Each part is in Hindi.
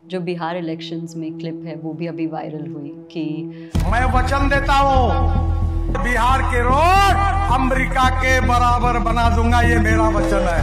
जो बिहार इलेक्शंस में क्लिप है वो भी अभी वायरल हुई कि मैं वचन देता हूँ बिहार के रोड अमेरिका के बराबर बना दूंगा, ये मेरा वचन है।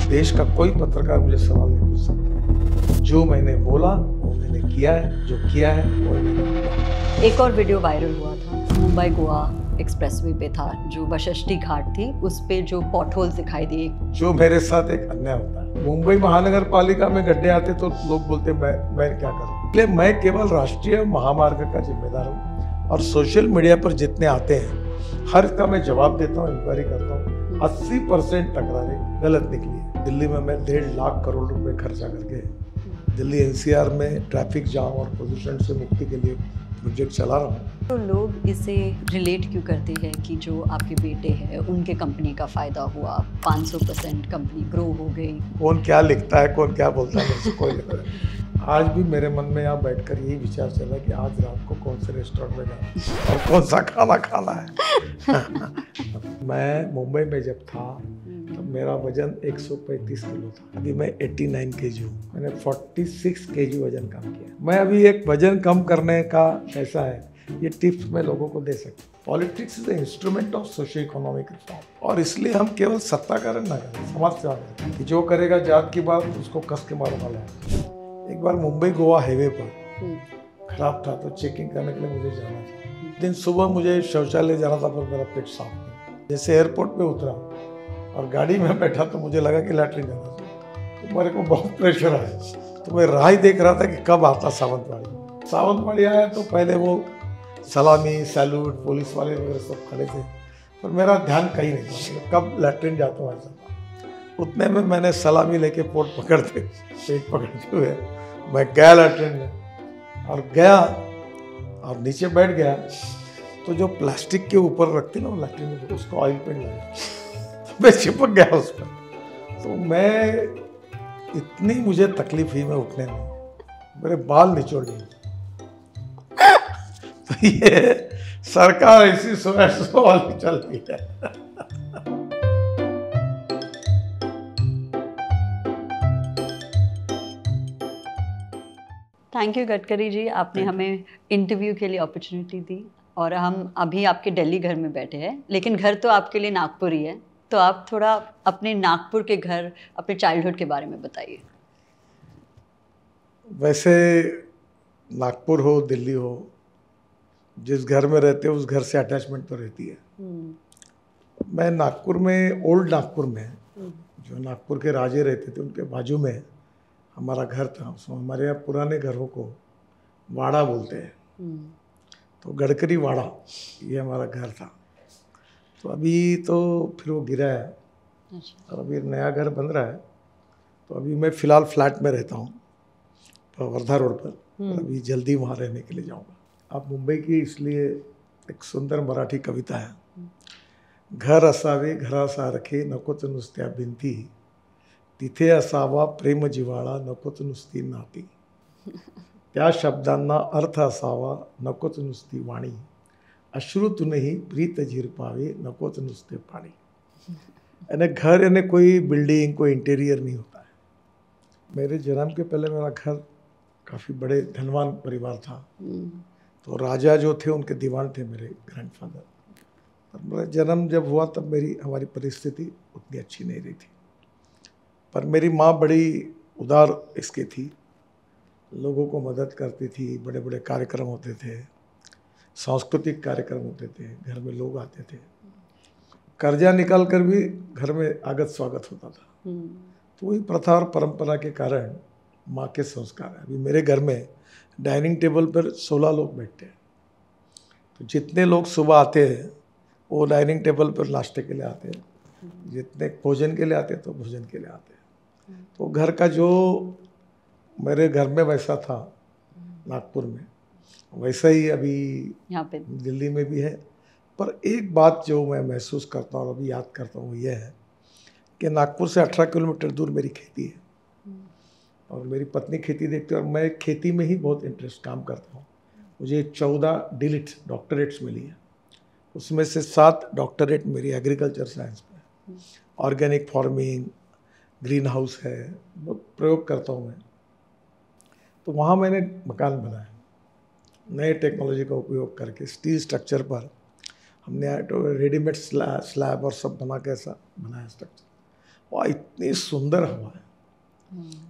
देश का कोई पत्रकार मुझे सवाल नहीं पूछ सकता। जो मैंने बोला वो मैंने किया है, जो किया है वो मैंने किया। एक और वीडियो वायरल हुआ था, मुंबई गोवा एक्सप्रेसवे पे था, जो वशिष्ठी घाट थी, उस पे जो पॉटहोल्स दिखाई दिए। जो मेरे साथ एक अन्याय होता है, मुंबई महानगर पालिका में गड्ढे आते तो लोग बोलते मैं क्या करूं। इसलिए मैं केवल राष्ट्रीय महामार्ग का जिम्मेदार हूँ और सोशल मीडिया पर जितने आते हैं हर का मैं जवाब देता हूँ, इंक्वायरी करता हूँ। 80% तकरारें गलत निकली है। दिल्ली में मैं 1.5 लाख करोड़ रुपए खर्चा करके दिल्ली एनसीआर में ट्रैफिक जाम और प्रदूषण से मुक्ति के लिए प्रोजेक्ट चला रहा हूँ। तो लोग इसे रिलेट क्यों करते हैं कि जो आपके बेटे हैं उनके कंपनी का फायदा हुआ, 500% कंपनी ग्रो हो गई। कौन क्या लिखता है, कौन क्या बोलता है, मुझसे कोई नहीं पता। आज भी मेरे मन में यहाँ बैठकर यही विचार चला कि आज रात को कौन से रेस्टोरेंट में जाना और कौन सा खाना खाना है। मैं मुंबई में जब था तो मेरा वजन 135 किलो था। अभी मैं 89 kg हूँ। मैंने 46 kg वजन कम किया। मैं अभी एक वजन कम करने का कैसा है, ये टिप्स मैं लोगों को दे सकता हूँ। Politics is the instrument of socio economic reform, और इसलिए हम केवल सत्ता कारण ना करें, समाज सेवा करें। कि जो करेगा जात की बात उसको कस के मारूंगा लाया। एक बार मुंबई गोवा हाईवे पर खराब था तो चेकिंग करने के लिए मुझे जाना था। दिन सुबह मुझे शौचालय जाना था पर मेरा पेट साफ नहीं। जैसे एयरपोर्ट पे उतरा और गाड़ी में बैठा तो मुझे लगा कि लैट्रिन जाना था। तो मेरे को बहुत प्रेशर आया, तो मैं राह ही देख रहा था कि कब आता सावंतवाड़ी। सावंतवाड़ी आया तो पहले वो सलामी सैल्यूट पुलिस वाले वगैरह सब खड़े थे, पर मेरा ध्यान कहीं नहीं था कब लैट्रिन जाता हूँ ऐसा। उतने में मैंने सलामी लेके पेट पकड़ते हुए मैं गया लैट्रिन में और गया और नीचे बैठ गया तो जो प्लास्टिक के ऊपर रखती ना वो लैट्रिन में, उसको ऑयल पेंट लगा तो मैं चिपक गया उस पर। तो मैं इतनी मुझे तकलीफ हुई मैं उठने में, मेरे बाल निचोड़ लिए। तो ये सरकार ऐसी सवाल चल रही है। थैंक यू गडकरी जी, आपने हमें इंटरव्यू के लिए अपॉर्चुनिटी दी। और हम अभी आपके दिल्ली घर में बैठे हैं, लेकिन घर तो आपके लिए नागपुर ही है। तो आप थोड़ा अपने नागपुर के घर, अपने चाइल्डहुड के बारे में बताइए। वैसे नागपुर हो दिल्ली हो, जिस घर में रहते हो उस घर से अटैचमेंट तो रहती है। मैं नागपुर में, ओल्ड नागपुर में, जो नागपुर के राजे रहते थे उनके बाजू में हमारा घर था। उसमें हमारे यहाँ पुराने घरों को वाड़ा बोलते हैं, तो गडकरी वाड़ा ये हमारा घर था। तो अभी तो फिर वो गिरा है और अभी नया घर बन रहा है। तो अभी मैं फ़िलहाल फ्लैट में रहता हूँ वर्धा रोड पर। अभी जल्दी वहाँ रहने के लिए जाऊँगा। आप मुंबई की, इसलिए एक सुंदर मराठी कविता है, घर असावे घरा सारखे नकोच नुसत्या भिंती, तिथे असावा प्रेम जिव्हाळा नकोच नुसती नाती, त्या शब्दांना अर्थ असावा नकोच नुसती वाणी, अश्रुतूनही प्रीत झिरपावे नकोच नुसते पाणी। यानी घर यानी कोई बिल्डिंग, कोई इंटीरियर नहीं होता है। मेरे जन्म के पहले मेरा घर काफ़ी बड़े धनवान परिवार था। तो राजा जो थे उनके दीवान थे मेरे ग्रैंडफादर। और मेरा जन्म जब हुआ तब हमारी परिस्थिति उतनी अच्छी नहीं रही थी, पर मेरी माँ बड़ी उदार इसकी थी, लोगों को मदद करती थी। बड़े बड़े कार्यक्रम होते थे, सांस्कृतिक कार्यक्रम होते थे, घर में लोग आते थे, कर्जा निकाल कर भी घर में आगत स्वागत होता था। तो वही प्रथा और परंपरा के कारण माँ के संस्कार है। अभी मेरे घर में डाइनिंग टेबल पर 16 लोग बैठते हैं। तो जितने लोग सुबह आते हैं वो डाइनिंग टेबल पर नाश्ते के लिए आते हैं, जितने भोजन के लिए आते हैं तो भोजन के लिए आते हैं। तो घर का जो मेरे घर में वैसा था नागपुर में, वैसा ही अभी यहाँ पे दिल्ली में भी है। पर एक बात जो मैं महसूस करता हूँ और अभी याद करता हूँ, यह है कि नागपुर से 18 किलोमीटर दूर मेरी खेती है और मेरी पत्नी खेती देखती है और मैं खेती में ही बहुत इंटरेस्ट काम करता हूँ। मुझे 14 डिलिट डॉक्टरेट्स मिली है, उसमें से 7 डॉक्टरेट मेरी एग्रीकल्चर साइंस में है। ऑर्गेनिक फार्मिंग, ग्रीन हाउस है, बहुत प्रयोग करता हूँ मैं। तो वहाँ मैंने मकान बनाया, नए टेक्नोलॉजी का उपयोग करके स्टील स्ट्रक्चर पर हमने रेडीमेड स्लैब और सब बना के ऐसा बनाया स्ट्रक्चर। वहाँ इतनी सुंदर हवा है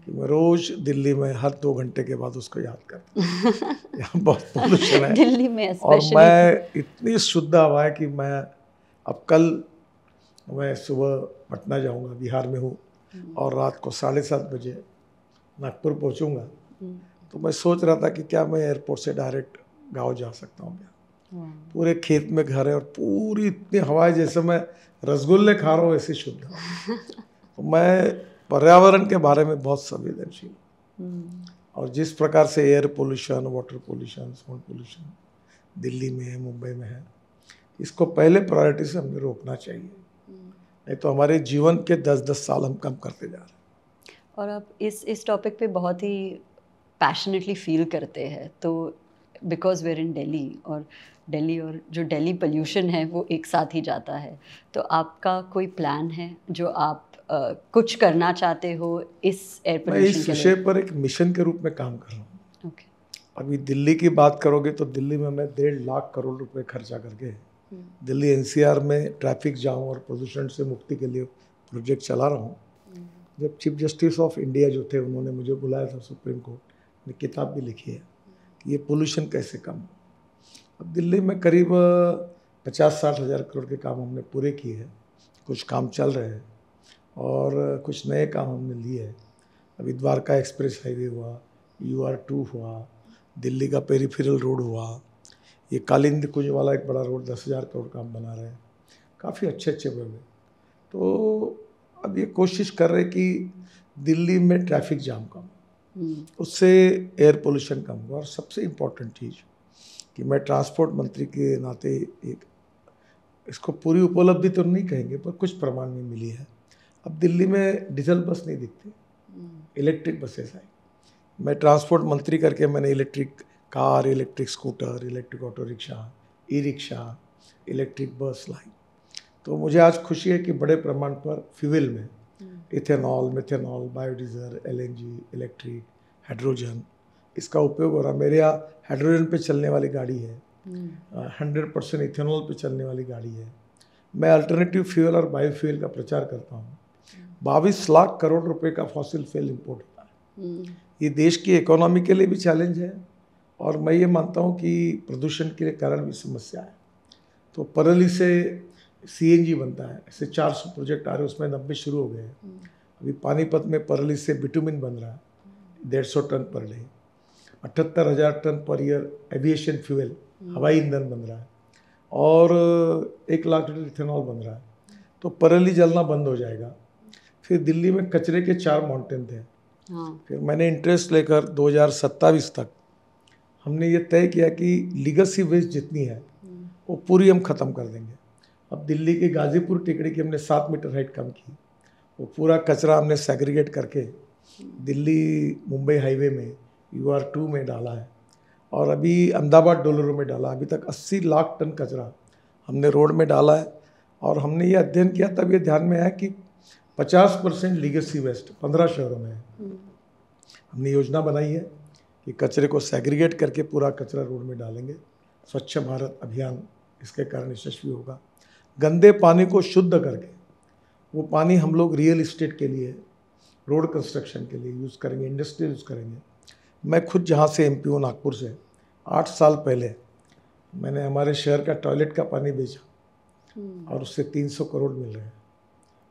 कि मैं रोज दिल्ली में हर 2 घंटे के बाद उसको याद करता हूँ। यहाँ बहुत पोल्यूशन है दिल्ली में और मैं इतनी शुद्ध हवा है कि मैं अब कल मैं सुबह पटना जाऊँगा, बिहार में हूँ, और रात को 7:30 बजे नागपुर पहुँचूँगा। तो मैं सोच रहा था कि क्या मैं एयरपोर्ट से डायरेक्ट गाँव जा सकता हूँ क्या। पूरे खेत में घर है और पूरी इतनी हवा है जैसे मैं रसगुल्ले खा रहा हूँ, ऐसी शुद्ध हवा। तो मैं पर्यावरण के बारे में बहुत संवेदनशील, और जिस प्रकार से air pollution, water pollution, sound pollution Delhi में है, मुंबई में है, इसको पहले प्रायोरिटी से हमें रोकना चाहिए, नहीं तो हमारे जीवन के 10-10 साल हम कम करते जा रहे हैं। और आप इस टॉपिक पे बहुत ही पैशनेटली फील करते हैं, तो बिकॉज वेयर इन दिल्ली, और जो दिल्ली पोल्यूशन है वो एक साथ ही जाता है, तो आपका कोई प्लान है जो आप कुछ करना चाहते हो इस एयर पोल्यूशन के लिए? मैं इस विषय पर एक मिशन के रूप में काम कर रहा हूँ। अभी दिल्ली की बात करोगे तो दिल्ली में मैं 1.5 लाख करोड़ रुपए खर्चा करके दिल्ली NCR में ट्रैफिक जाम और प्रदूषण से मुक्ति के लिए प्रोजेक्ट चला रहा हूँ। जब चीफ जस्टिस ऑफ इंडिया जो थे, उन्होंने मुझे बुलाया था सुप्रीम कोर्ट, ने किताब भी लिखी है कि ये पोल्यूशन कैसे कम हो। अब दिल्ली में करीब 50-60 हज़ार करोड़ के काम हमने पूरे किए हैं, कुछ काम चल रहे हैं और कुछ नए काम हमने लिए हैं। अभी द्वारका एक्सप्रेस हाईवे हुआ, UR2 हुआ, दिल्ली का पेरीफेरल रोड हुआ, ये कालिंदी कुंज वाला एक बड़ा रोड 10,000 करोड़ का हम बना रहे हैं, काफ़ी अच्छे हुए। तो अब ये कोशिश कर रहे कि दिल्ली में ट्रैफिक जाम कम हो, उससे एयर पोल्यूशन कम हो। और सबसे इम्पोर्टेंट चीज़ कि मैं ट्रांसपोर्ट मंत्री के नाते एक इसको पूरी उपलब्धि तो नहीं कहेंगे पर कुछ प्रमाण में मिली है। अब दिल्ली में डीजल बस नहीं दिखती, इलेक्ट्रिक बसेस आई। मैं ट्रांसपोर्ट मंत्री करके मैंने electric car, electric scooter, electric auto rickshaw, e rickshaw, electric bus लाई। तो मुझे आज खुशी है कि बड़े प्रमाण पर फ्यूल में ethanol, methanol, biodiesel, LNG, electric, hydrogen, इसका उपयोग हो रहा है। मेरे यहाँ हाइड्रोजन पे चलने वाली गाड़ी है, 100% इथेनॉल पे चलने वाली गाड़ी है। मैं अल्टरनेटिव फ्यूल और बायोफ्यूल का प्रचार करता हूँ। 22 लाख करोड़ रुपए का फॉसिल फ्यूल इंपोर्ट होता है। ये देश की इकोनॉमी के लिए भी चैलेंज है और मैं ये मानता हूँ कि प्रदूषण के कारण भी समस्या है। तो परेली से CNG बनता है, ऐसे 400 प्रोजेक्ट आ रहे हैं, उसमें 90 शुरू हो गए हैं। अभी पानीपत में परेली से बिटुमिन बन रहा है 150 tonne per day, 78,000 tonne per year aviation fuel, हवाई ईंधन बन रहा है, और 1 लाख लीटर इथेनॉल बन रहा है। तो परेली जलना बंद हो जाएगा। फिर दिल्ली में कचरे के 4 माउंटेन थे। फिर मैंने इंटरेस्ट लेकर 2027 तक हमने ये तय किया कि लीगेसी वेस्ट जितनी है वो पूरी हम ख़त्म कर देंगे। अब दिल्ली की गाजीपुर टिकड़ी की हमने 7 मीटर हाइट कम की, वो पूरा कचरा हमने सेग्रीगेट करके दिल्ली मुंबई हाईवे में UR2 में डाला है, और अभी अहमदाबाद डोलरो में डाला। अभी तक 80 लाख टन कचरा हमने रोड में डाला है। और हमने ये अध्ययन किया तब ये ध्यान में आया कि 50% लीगेसी वेस्ट 15 शहरों में है। हमने योजना बनाई है कि कचरे को सेग्रीगेट करके पूरा कचरा रोड में डालेंगे। स्वच्छ भारत अभियान इसके कारण यशस्वी होगा। गंदे पानी को शुद्ध करके वो पानी हम लोग रियल इस्टेट के लिए, रोड कंस्ट्रक्शन के लिए यूज़ करेंगे, इंडस्ट्री यूज़ करेंगे। मैं खुद जहाँ से MP हूँ, नागपुर से, 8 साल पहले मैंने हमारे शहर का टॉयलेट का पानी बेचा और उससे 300 करोड़ मिल रहे हैं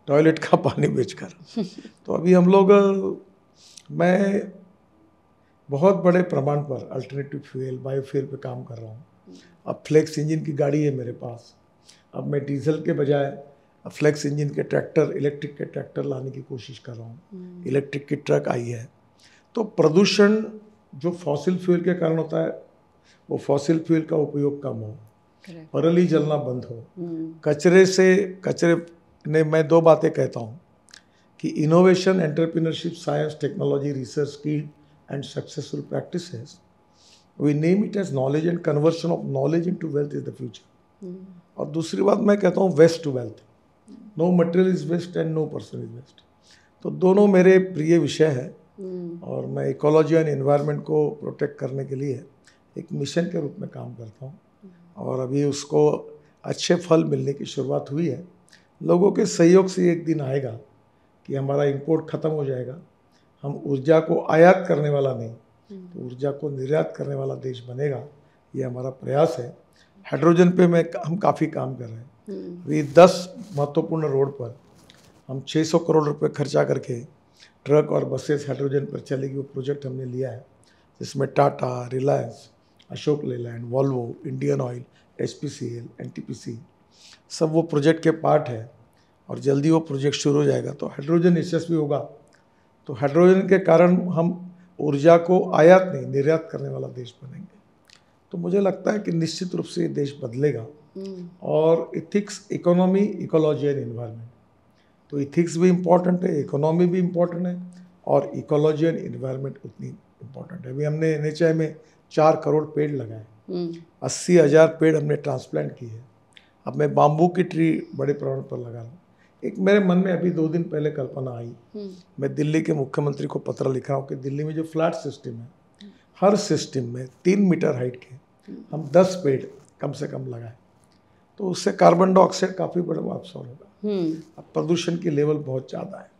टॉयलेट का पानी बेचकर। तो अभी हम लोग, मैं बहुत बड़े प्रमाण पर अल्टरनेटिव फ्यूल, बायोफ्यूल पे काम कर रहा हूँ। अब फ्लेक्स इंजन की गाड़ी है मेरे पास। अब मैं डीजल के बजाय फ्लेक्स इंजन के ट्रैक्टर, इलेक्ट्रिक के ट्रैक्टर लाने की कोशिश कर रहा हूँ। इलेक्ट्रिक की ट्रक आई है। तो प्रदूषण जो फॉसिल फ्यूल के कारण होता है, वो फॉसिल फ्यूल का उपयोग कम हो, परेली जलना बंद हो, कचरे ने मैं 2 बातें कहता हूँ कि innovation, entrepreneurship, science, technology, research, skill and successful practices, we name it as knowledge and conversion of knowledge into wealth is the future. और दूसरी बात मैं कहता हूँ waste to wealth, no material is waste and no person is waste. तो दोनों मेरे प्रिय विषय है और मैं इकोलॉजी एंड एनवायरनमेंट को प्रोटेक्ट करने के लिए एक मिशन के रूप में काम करता हूँ, और अभी उसको अच्छे फल मिलने की शुरुआत हुई है। लोगों के सहयोग से एक दिन आएगा कि हमारा इंपोर्ट ख़त्म हो जाएगा, हम ऊर्जा को आयात करने वाला नहीं तो ऊर्जा को निर्यात करने वाला देश बनेगा, ये हमारा प्रयास है। हाइड्रोजन पे हम काफ़ी काम कर रहे हैं। अभी 10 महत्वपूर्ण रोड पर हम 600 करोड़ रुपए खर्चा करके ट्रक और बसेस हाइड्रोजन पर चलेगी, वो प्रोजेक्ट हमने लिया है, जिसमें Tata, Reliance, Ashok Leyland, Volvo, Indian oil, HPCL, NTPC सब वो प्रोजेक्ट के पार्ट है, और जल्दी वो प्रोजेक्ट शुरू हो जाएगा। तो हाइड्रोजन यशस्वी होगा तो हाइड्रोजन के कारण हम ऊर्जा को आयात नहीं निर्यात करने वाला देश बनेंगे। तो मुझे लगता है कि निश्चित रूप से ये देश बदलेगा। और ethics, economy, ecology and environment, तो इथिक्स भी इम्पॉर्टेंट है, इकोनॉमी भी इम्पॉर्टेंट है, और इकोलॉजी एंड एनवायरनमेंट उतनी इम्पॉर्टेंट है। अभी हमने NHI में 4 करोड़ पेड़ लगाए, 80,000 पेड़ हमने ट्रांसप्लांट किए हैं। अब मैं बाम्बू की ट्री बड़े पैमाने पर लगा रहा हूँ। एक मेरे मन में अभी 2 दिन पहले कल्पना आई, मैं दिल्ली के मुख्यमंत्री को पत्र लिखा हूँ कि दिल्ली में जो फ्लैट सिस्टम है, हर सिस्टम में 3 मीटर हाइट के हम 10 पेड़ कम से कम लगाए, तो उससे कार्बन डाइऑक्साइड काफ़ी बड़ा अब्सॉर्ब होगा। अब प्रदूषण की लेवल बहुत ज़्यादा है।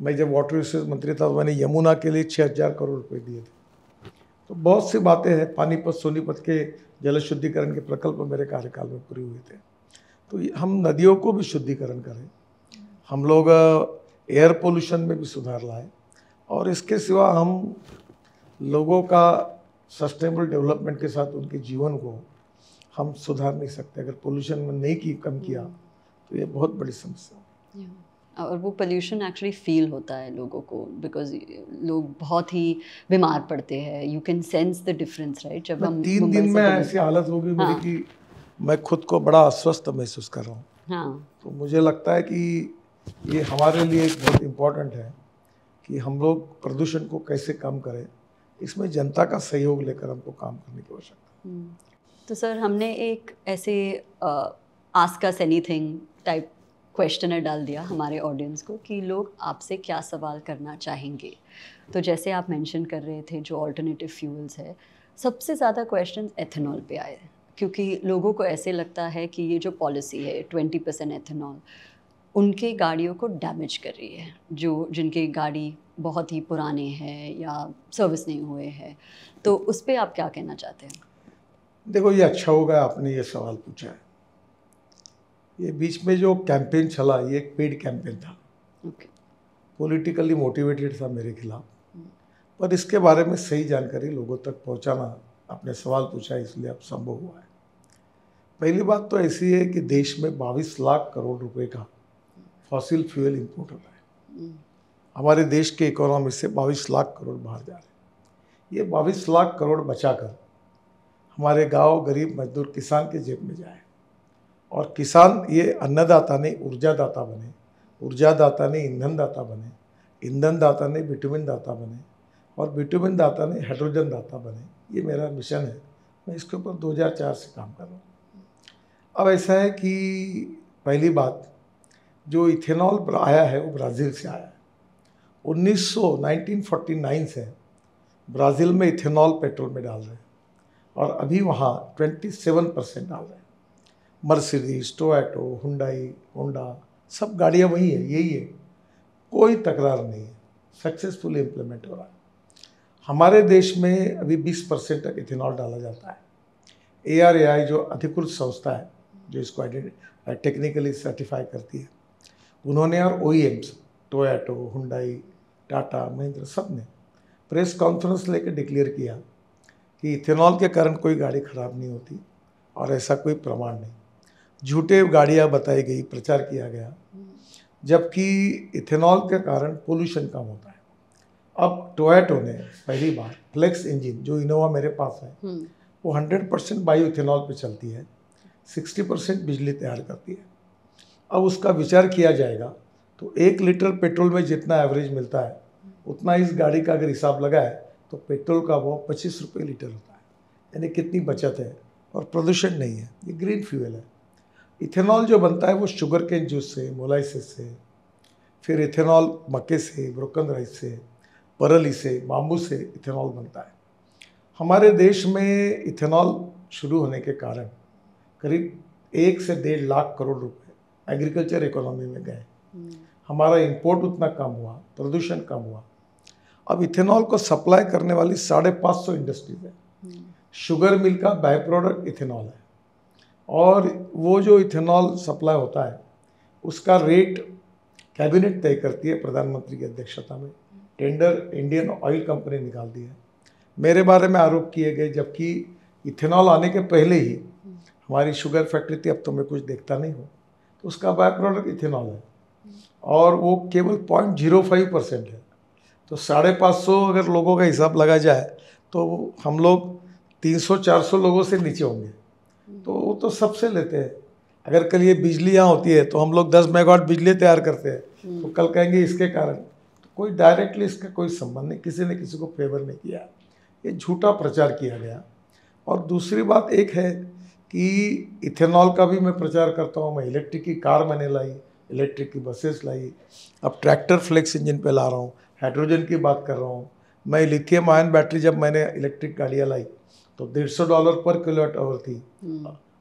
मैं जब वाटर रिसोर्स मंत्री था तो मैंने यमुना के लिए 6,000 करोड़ रुपए दिए थे। तो बहुत सी बातें हैं। पानीपत, सोनीपत के जल शुद्धिकरण के प्रकल्प मेरे कार्यकाल में पूरे हुए थे। तो हम नदियों को भी शुद्धिकरण करें, हम लोग एयर पोल्यूशन में भी सुधार लाएं, और इसके सिवा हम लोगों का सस्टेनेबल डेवलपमेंट के साथ उनके जीवन को हम सुधार नहीं सकते। अगर पोल्यूशन में नहीं कम किया तो ये बहुत बड़ी समस्या है। और वो पोल्यूशन एक्चुअली फील होता है लोगों को, बिकॉज लोग बहुत ही बीमार पड़ते हैं। You can sense the difference, right? जब हम 3 दिन में ऐसी हालत होगी मेरी कि मैं खुद को बड़ा अस्वस्थ महसूस कर रहा हूँ। हाँ। तो मुझे लगता है कि ये हमारे लिए बहुत इम्पोर्टेंट है कि हम लोग प्रदूषण को कैसे कम करें। इसमें जनता का सहयोग लेकर हमको काम करने की आवश्यकता है। तो सर, हमने एक ऐसे ask us anything type questionnaire डाल दिया हमारे ऑडियंस को कि लोग आपसे क्या सवाल करना चाहेंगे। तो जैसे आप मेंशन कर रहे थे जो ऑल्टरनेटिव फ्यूल्स है, सबसे ज़्यादा क्वेश्चन एथेनॉल पे आए, क्योंकि लोगों को ऐसे लगता है कि ये जो पॉलिसी है 20% एथेनॉल उनके गाड़ियों को डैमेज कर रही है, जो जिनकी गाड़ी बहुत ही पुराने हैं या सर्विस नहीं हुए हैं। तो उस पर आप क्या कहना चाहते हैं? देखो, ये अच्छा होगा आपने ये सवाल पूछा है। ये बीच में जो कैंपेन चला, ये एक पेड कैंपेन था, पॉलिटिकली मोटिवेटेड था मेरे खिलाफ, पर इसके बारे में सही जानकारी लोगों तक पहुंचाना, आपने सवाल पूछा इसलिए अब संभव हुआ है। पहली बात तो ऐसी है कि देश में 22 लाख करोड़ रुपए का फॉसिल फ्यूल इंपोर्ट होता है। हमारे देश के इकोनॉमी से 22 लाख करोड़ बाहर जा रहे हैं। ये 22 लाख करोड़ बचाकर हमारे गांव, गरीब मजदूर, किसान के जेब में जाए, और किसान ये अन्नदाता नहीं ऊर्जादाता बने, ऊर्जादाता नहीं ईंधन दाता बने, ईंधन दाता नहीं बिटुमिन दाता बने, और बिटुमिन दाता नहीं हाइड्रोजन दाता बने। ये मेरा मिशन है। मैं इसके ऊपर 2004 से काम कर रहा हूँ। अब ऐसा है कि पहली बात, जो इथेनॉल आया है वो ब्राज़ील से आया है। 1949 से ब्राज़ील में इथेनॉल पेट्रोल में डाल रहे हैं, और अभी वहाँ 27% डाल रहे हैं। मर्सिडीज, टोयोटो, हुंडई, होंडा सब गाड़ियाँ वही है, यही है, कोई तकरार नहीं है, सक्सेसफुली इम्प्लीमेंट हो रहा है। हमारे देश में अभी 20% तक इथेनॉल डाला जाता है। ARAI जो अधिकृत संस्था है जो इसको टेक्निकली सर्टिफाई करती है, उन्होंने और OEMs Toyota, Hyundai, Tata, Mahindra सब ने प्रेस कॉन्फ्रेंस लेकर डिक्लेयर किया कि इथेनॉल के कारण कोई गाड़ी खराब नहीं होती, और ऐसा कोई प्रमाण नहीं। झूठे गाड़ियाँ बताई गई, प्रचार किया गया, जबकि इथेनॉल के कारण पोल्यूशन कम होता है। अब टोयोटो ने पहली बार फ्लेक्स इंजन, जो इनोवा मेरे पास है, वो 100% बायो इथेनॉल पे चलती है, 60% बिजली तैयार करती है। अब उसका विचार किया जाएगा तो 1 लीटर पेट्रोल में जितना एवरेज मिलता है उतना इस गाड़ी का अगर हिसाब लगाए तो पेट्रोल का वो 25 रुपये लीटर होता है। यानी कितनी बचत है, और प्रदूषण नहीं है। ये ग्रीन फ्यूल है। इथेनॉल जो बनता है वो शुगर केन जूस से, मोलाइसिस से, फिर इथेनॉल मक्के से, ब्रोकन राइस से, परली से, बाम्बू से इथेनॉल बनता है। हमारे देश में इथेनॉल शुरू होने के कारण करीब 1 से 1.5 लाख करोड़ रुपए एग्रीकल्चर इकोनॉमी में गए। हमारा इंपोर्ट उतना कम हुआ, प्रदूषण कम हुआ। अब इथेनॉल को सप्लाई करने वाली 550 इंडस्ट्रीज है। शुगर मिल का बाय प्रोडक्ट इथेनॉल है, और वो जो इथेनॉल सप्लाई होता है उसका रेट कैबिनेट तय करती है प्रधानमंत्री की अध्यक्षता में। टेंडर इंडियन ऑयल कंपनी निकालती है। मेरे बारे में आरोप किए गए, जबकि इथेनॉल आने के पहले ही हमारी शुगर फैक्ट्री थी, अब तो मैं कुछ देखता नहीं हूँ, तो उसका बाय प्रोडक्ट इथेनॉल है और वो केवल 0.05% है। तो 550 अगर लोगों का हिसाब लगा जाए तो हम लोग 300-400 लोगों से नीचे होंगे। तो वो तो सबसे लेते हैं। अगर कल ये बिजली यहाँ होती है तो हम लोग 10 मेगावाट बिजली तैयार करते हैं, तो कल कहेंगे इसके कारण। तो कोई डायरेक्टली इसका कोई संबंध नहीं, किसी ने किसी को फेवर नहीं किया, ये झूठा प्रचार किया गया। और दूसरी बात एक है कि इथेनॉल का भी मैं प्रचार करता हूँ। मैं इलेक्ट्रिक की कार मैंने लाई, इलेक्ट्रिक की बसेस लाई, अब ट्रैक्टर फ्लेक्स इंजन पे ला रहा हूँ, हाइड्रोजन की बात कर रहा हूँ। मैं लिथियम आयन बैटरी, जब मैंने इलेक्ट्रिक गाड़ियाँ लाई तो $150 पर किलोवाट आवर थी,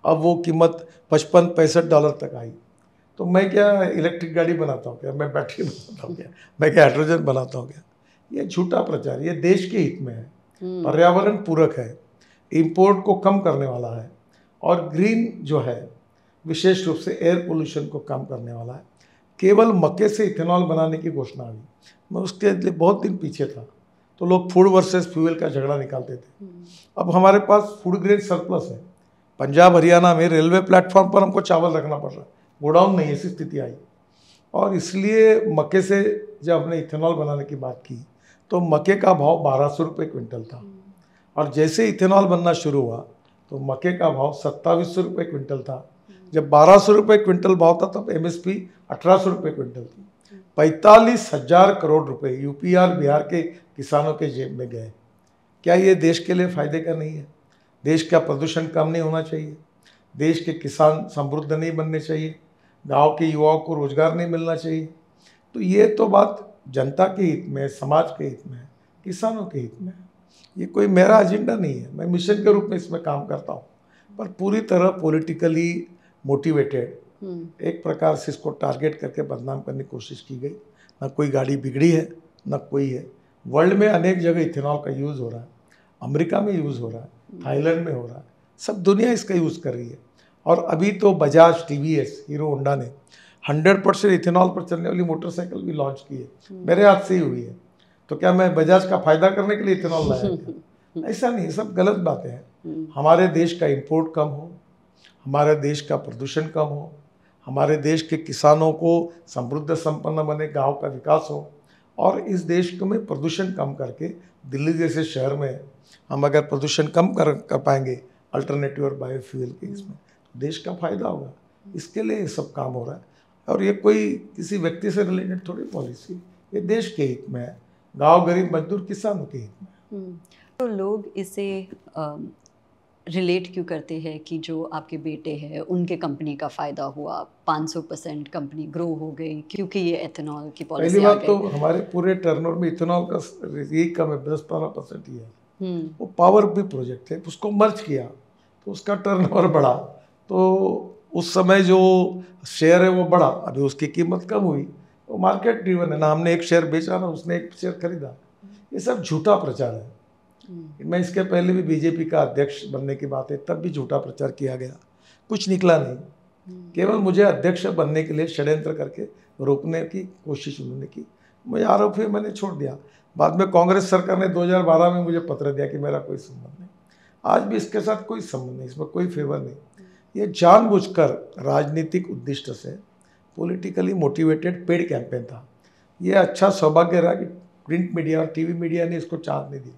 अब वो कीमत $55-65 तक आई। तो मैं क्या इलेक्ट्रिक गाड़ी बनाता हूँ क्या, मैं बैटरी बनाता हूँ क्या, मैं क्या हाइड्रोजन बनाता हूँ क्या? ये झूठा प्रचार। ये देश के हित में है, पर्यावरण पूरक है, इंपोर्ट को कम करने वाला है, और ग्रीन जो है विशेष रूप से एयर पोल्यूशन को कम करने वाला है। केवल मक्के से इथेनॉल बनाने की घोषणा हुई, मैं उसके लिए बहुत दिन पीछे था, तो लोग फूड वर्सेस फ्यूल का झगड़ा निकालते थे। अब हमारे पास फूड ग्रेड सरप्लस है। पंजाब हरियाणा में रेलवे प्लेटफॉर्म पर हमको चावल रखना पड़ रहा है, गोडाउन नहीं, ऐसी स्थिति आई। और इसलिए मक्के से जब हमने इथेनॉल बनाने की बात की तो मक्के का भाव 1200 रुपये क्विंटल था, और जैसे इथेनॉल बनना शुरू हुआ तो मक्के का भाव 2700 रुपये क्विंटल था। जब 1200 रुपये क्विंटल भाव था तब एमएसपी 1800 रुपये क्विंटल थी। 45,000 करोड़ रुपए यूपी और बिहार के किसानों के जेब में गए। क्या ये देश के लिए फायदे का नहीं है? देश का प्रदूषण कम नहीं होना चाहिए? देश के किसान समृद्ध नहीं बनने चाहिए? गांव के युवाओं को रोजगार नहीं मिलना चाहिए? तो ये तो बात जनता के हित में, समाज के हित में, किसानों के हित में है। ये कोई मेरा एजेंडा नहीं है, मैं मिशन के रूप में इसमें काम करता हूँ, पर पूरी तरह पॉलिटिकली मोटिवेटेड एक प्रकार से इसको टारगेट करके बदनाम करने की कोशिश की गई। ना कोई गाड़ी बिगड़ी है, ना कोई है। वर्ल्ड में अनेक जगह इथेनॉल का यूज़ हो रहा है, अमेरिका में यूज़ हो रहा है, थाईलैंड में हो रहा है, सब दुनिया इसका यूज़ कर रही है। और अभी तो बजाज, टीवीएस, हीरो होंडा ने 100% इथेनॉल पर चलने वाली मोटरसाइकिल भी लॉन्च की है, मेरे हाथ से ही हुई है। तो क्या मैं बजाज का फायदा करने के लिए इथेनॉल लाया? ऐसा नहीं, सब गलत बातें हैं। हमारे देश का इंपोर्ट कम हो, हमारे देश का प्रदूषण कम हो, हमारे देश के किसानों को समृद्ध संपन्न बने, गांव का विकास हो, और इस देश में प्रदूषण कम करके दिल्ली जैसे शहर में हम अगर प्रदूषण कम कर पाएंगे अल्टरनेटिव और बायोफ्यूल के, इसमें देश का फायदा होगा। इसके लिए ये सब काम हो रहा है। और ये कोई किसी व्यक्ति से रिलेटेड थोड़ी पॉलिसी, ये देश के हित में है, गांव, गरीब, मजदूर, किसानों के हित में। तो लोग इसे रिलेट क्यों करते हैं कि जो आपके बेटे हैं उनके कंपनी का फ़ायदा हुआ, 500% कंपनी ग्रो हो गई क्योंकि ये एथेनॉल की पॉलिसी पहली आ बात गई? तो हमारे पूरे टर्नओवर में इथेनॉल का यही कम है, 10-12% ही है। वो पावर भी प्रोजेक्ट है, उसको मर्ज किया तो उसका टर्नओवर बढ़ा, तो उस समय जो शेयर है वो बढ़ा, अभी उसकी कीमत कम हुई। वो मार्केट ड्रिवन है ना, हमने एक शेयर बेचा ना उसने एक शेयर खरीदा। ये सब झूठा प्रचार है। मैं इसके पहले भी बीजेपी का अध्यक्ष बनने की बात है, तब भी झूठा प्रचार किया गया, कुछ निकला नहीं। केवल मुझे अध्यक्ष बनने के लिए षड्यंत्र करके रोकने की कोशिश उन्होंने की, मुझे आरोप हुए, मैंने छोड़ दिया। बाद में कांग्रेस सरकार ने 2012 में मुझे पत्र दिया कि मेरा कोई संबंध नहीं। आज भी इसके साथ कोई संबंध नहीं, इसमें कोई फेवर नहीं। ये जानबूझकर राजनीतिक उद्देश्य से पॉलिटिकली मोटिवेटेड पेड कैंपेन था। ये अच्छा सौभाग्य रहा कि प्रिंट मीडिया और टीवी मीडिया ने इसको चांद नहीं दी।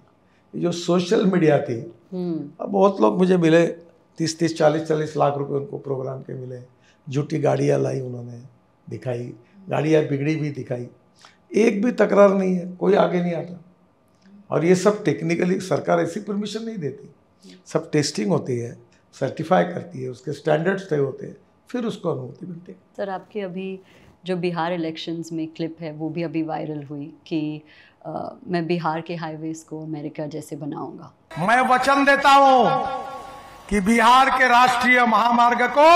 ये जो सोशल मीडिया थी, अब बहुत लोग मुझे मिले, 30-30, 40-40 लाख रुपए उनको प्रोग्राम के मिले। झूठी गाड़ियाँ लाई उन्होंने, दिखाई, गाड़ियाँ बिगड़ी भी दिखाई, एक भी तकरार नहीं है, कोई आगे नहीं आता। और ये सब टेक्निकली सरकार ऐसी परमिशन नहीं देती, सब टेस्टिंग होती है, सर्टिफाई करती है, उसके स्टैंडर्ड्स तय होते हैं, फिर उसको अनुमति मिलती है। सर, आपके अभी जो बिहार इलेक्शंस में क्लिप है वो भी अभी वायरल हुई कि मैं बिहार के हाईवेज को अमेरिका जैसे बनाऊंगा। मैं वचन देता हूं कि बिहार के राष्ट्रीय महामार्ग को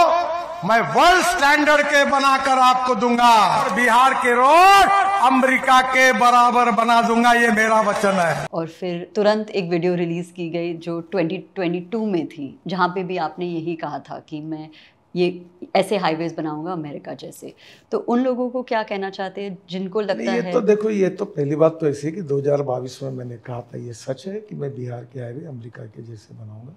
मैं वर्ल्ड स्टैंडर्ड के बनाकर आपको दूंगा। बिहार के रोड अमेरिका के बराबर बना दूंगा, ये मेरा वचन है। और फिर तुरंत एक वीडियो रिलीज की गई जो 2022 में थी, जहाँ पे भी आपने यही कहा था कि मैं ये ऐसे हाईवेज बनाऊंगा अमेरिका जैसे। तो उन लोगों को क्या कहना चाहते हैं जिनको लगता है? तो देखो, ये तो पहली बात तो ऐसी है कि 2022 में मैंने कहा था, ये सच है कि मैं बिहार के हाईवे अमेरिका के जैसे बनाऊंगा।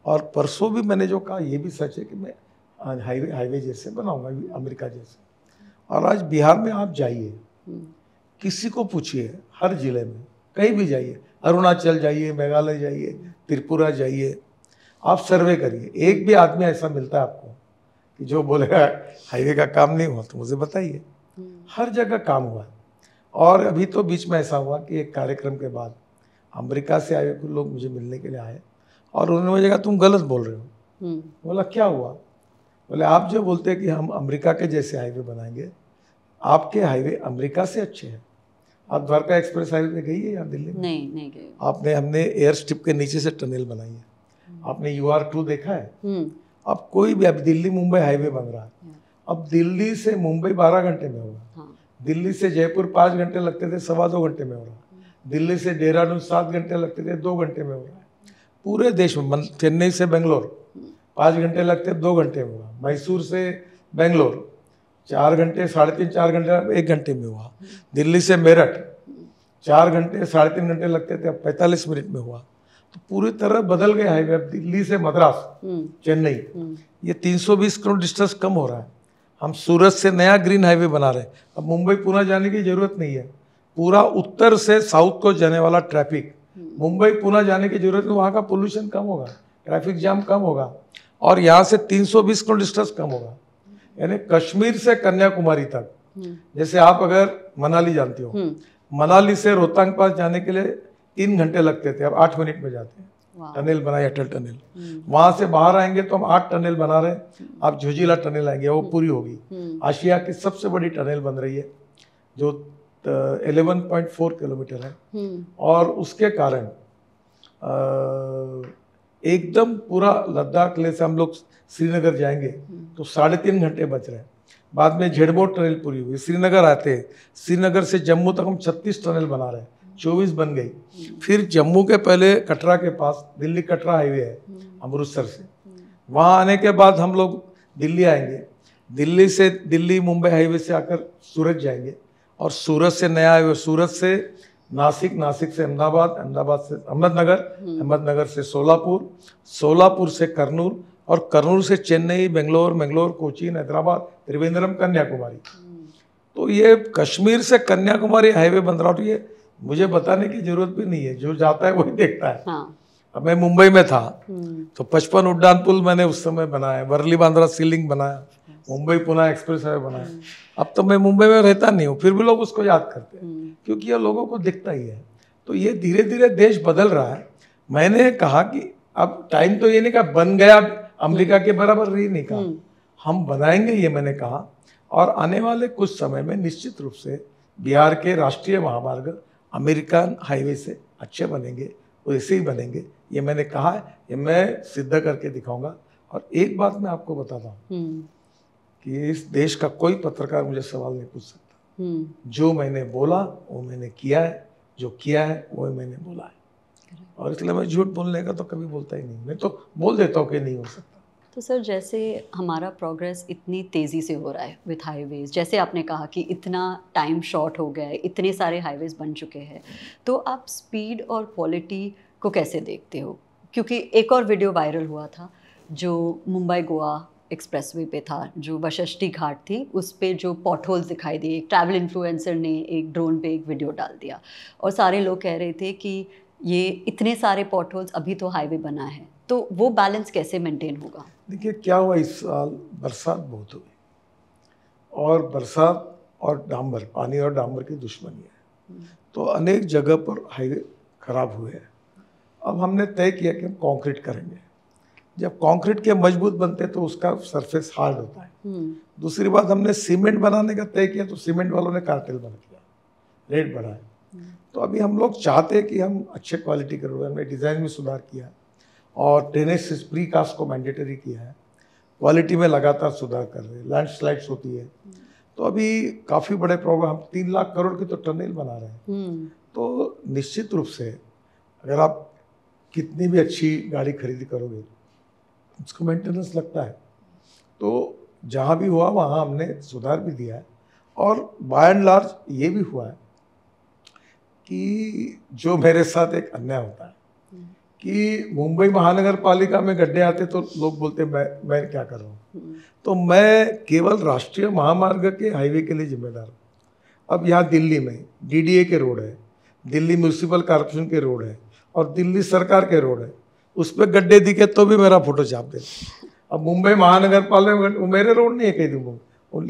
और परसों भी मैंने जो कहा ये भी सच है कि मैं हाईवे जैसे बनाऊंगा अमेरिका जैसे। और आज बिहार में आप जाइए, किसी को पूछिए, हर जिले में कहीं भी जाइए, अरुणाचल जाइए, मेघालय जाइए, त्रिपुरा जाइए, आप सर्वे करिए, एक भी आदमी ऐसा मिलता है आपको कि जो बोलेगा हाईवे का काम नहीं हुआ? तो मुझे बताइए। हर जगह काम हुआ है। और अभी तो बीच में ऐसा हुआ कि एक कार्यक्रम के बाद अमेरिका से आए कुछ लोग मुझे मिलने के लिए आए और उन्होंने मुझे कहा तुम गलत बोल रहे हो। बोला क्या हुआ? बोले आप जो बोलते हैं कि हम अमेरिका के जैसे हाईवे बनाएंगे, आपके हाईवे अमेरिका से अच्छे हैं। आप द्वारका एक्सप्रेस हाईवे पे गई है या दिल्ली में? नहीं गए। हमने एयर स्ट्रिप के नीचे से टनल बनाई है। आपने UR2 देखा है? अब कोई भी, अब दिल्ली मुंबई हाईवे बन रहा है, अब दिल्ली से मुंबई 12 घंटे में होगा। दिल्ली से जयपुर 5 घंटे लगते थे, 2.25 घंटे में हो रहा है। दिल्ली से देहरादून 7 घंटे लगते थे, 2 घंटे में हो रहा है। पूरे देश में, चेन्नई से बेंगलोर 5 घंटे लगते, 2 घंटे में हुआ। मैसूर से बेंगलोर 4 घंटे, 3.5 4 घंटे 1 घंटे में हुआ। दिल्ली से मेरठ 4 घंटे 3.5 घंटे लगते थे, अब 45 मिनट में हुआ। तो पूरी तरह बदल गए हाईवे। अब दिल्ली से मद्रास, चेन्नई, ये 320 किलोमीटर डिस्टेंस कम हो रहा है। हम सूरत से नया ग्रीन हाईवे बना रहे हैं। अब मुंबई पुणे जाने की जरूरत नहीं है। पूरा उत्तर से साउथ को जाने वाला ट्रैफिक, मुंबई पुणे जाने की जरूरत नहीं। वहाँ का पोल्यूशन कम होगा, ट्रैफिक जाम कम होगा, और यहाँ से 320 किलोमीटर डिस्टेंस कम होगा। यानी कश्मीर से कन्याकुमारी तक, जैसे आप अगर मनाली जानती हो, मनाली से रोहतांग पास जाने के लिए 3 घंटे लगते थे, अब 8 मिनट में जाते हैं। टनल बनाई, अटल टनल। वहां से बाहर आएंगे तो हम 8 टनल बना रहे हैं। आप झुझीला टनल आएंगे, वो पूरी होगी। आशिया की सबसे बड़ी टनल बन रही है जो 11.4 किलोमीटर है। और उसके कारण एकदम पूरा लद्दाख ले से हम लोग श्रीनगर जाएंगे तो 3.5 घंटे बच रहे हैं। बाद में झेड़बोट टनल पूरी हुई, श्रीनगर आते हैं, श्रीनगर से जम्मू तक हम 36 टनल बना रहे हैं, 24 बन गई। फिर जम्मू के पहले कटरा के पास दिल्ली कटरा हाईवे है अमृतसर से, वहाँ आने के बाद हम लोग दिल्ली आएंगे, दिल्ली से दिल्ली मुंबई हाईवे से आकर सूरत जाएंगे, और सूरत से नया हाईवे, सूरत से नासिक, नासिक से अहमदाबाद, अहमदाबाद से अहमदनगर, अहमदनगर से सोलापुर, सोलापुर से कर्नूल, और कर्नूल से चेन्नई, बेंगलोर, बेंगलोर कोचीन, हैदराबाद, त्रिवेंद्रम, कन्याकुमारी। तो ये कश्मीर से कन्याकुमारी हाईवे बन रहा, तो ये मुझे बताने की जरूरत भी नहीं है, जो जाता है वही देखता है। अब मैं मुंबई में था तो 55 उड्डान पुल मैंने उस समय बनाया, वर्ली बांद्रा सीलिंग बनाया, मुंबई पुणे एक्सप्रेस हाईवे बनाया। अब तो मैं मुंबई में रहता नहीं हूँ, फिर भी लोग उसको याद करते हैं क्योंकि ये लोगों को दिखता ही है। तो ये धीरे धीरे देश बदल रहा है। मैंने कहा कि अब टाइम तो ये नहीं कहा बन गया अमेरिका के बराबर रही, नहीं कहा हम बनाएंगे, ये मैंने कहा। और आने वाले कुछ समय में निश्चित रूप से बिहार के राष्ट्रीय महामार्ग अमेरिकन हाईवे से अच्छे बनेंगे, वैसे ही बनेंगे, ये मैंने कहा है, ये मैं सिद्ध करके दिखाऊंगा। और एक बात मैं आपको बताता हूँ कि इस देश का कोई पत्रकार मुझे सवाल नहीं पूछ सकता। जो मैंने बोला वो मैंने किया है, जो किया है वो मैंने बोला है, और इसलिए मैं झूठ बोलने का तो कभी बोलता ही नहीं। मैं तो बोल देता हूँ कि नहीं हो सकता। तो सर, जैसे हमारा प्रोग्रेस इतनी तेज़ी से हो रहा है विथ हाईवेज़, जैसे आपने कहा कि इतना टाइम शॉर्ट हो गया है, इतने सारे हाईवेज़ बन चुके हैं, तो आप स्पीड और क्वालिटी को कैसे देखते हो? क्योंकि एक और वीडियो वायरल हुआ था जो मुंबई गोवा एक्सप्रेसवे पे था, जो वशिष्ठी घाट थी, उस पे जो पॉटहोल्स दिखाई दिए। एक ट्रैवल इन्फ्लुएंसर ने एक ड्रोन पे एक वीडियो डाल दिया और सारे लोग कह रहे थे कि ये इतने सारे पॉटहोल्स, अभी तो हाईवे बना है, तो वो बैलेंस कैसे मेंटेन होगा? देखिए क्या हुआ, इस साल बरसात बहुत हुई, और बरसात और डामर, पानी और डामर की दुश्मनी है, तो अनेक जगह पर हाईवे खराब हुए हैं। अब हमने तय किया कि हम कंक्रीट करेंगे। जब कंक्रीट के मजबूत बनते तो उसका सरफेस हार्ड होता है। दूसरी बात, हमने सीमेंट बनाने का तय किया तो सीमेंट वालों ने कार्टेल बना किया, रेट बढ़ाए। तो अभी हम लोग चाहते हैं कि हम अच्छे क्वालिटी के रोड, हमने डिज़ाइन में सुधार किया और ड्रेनेज प्री कास्ट को मैंडेटरी किया है, क्वालिटी में लगातार सुधार कर रहे हैं, लैंडस्लाइड्स होती है। तो अभी काफ़ी बड़े प्रोग्राम, 3 लाख करोड़ की तो टनल बना रहे हैं। तो निश्चित रूप से अगर आप कितनी भी अच्छी गाड़ी खरीदी करोगे उसको मेंटेनेंस लगता है। तो जहाँ भी हुआ वहाँ हमने सुधार भी दिया है और बाय एंड लार्ज ये भी हुआ है कि जो मेरे साथ एक अन्याय होता है कि मुंबई महानगर पालिका में गड्ढे आते तो लोग बोलते मैं क्या कर रहा हूँ। तो मैं केवल राष्ट्रीय महामार्ग के हाईवे के लिए जिम्मेदार हूँ। अब यहाँ दिल्ली में डीडीए के रोड है, दिल्ली म्यूनिसिपल कॉर्पोरेशन के रोड है और दिल्ली सरकार के रोड है, उस पर गड्ढे दिखे तो भी मेरा फोटो छाप देते। अब मुंबई महानगर पालिका में मेरे रोड नहीं है, कहीं दूँ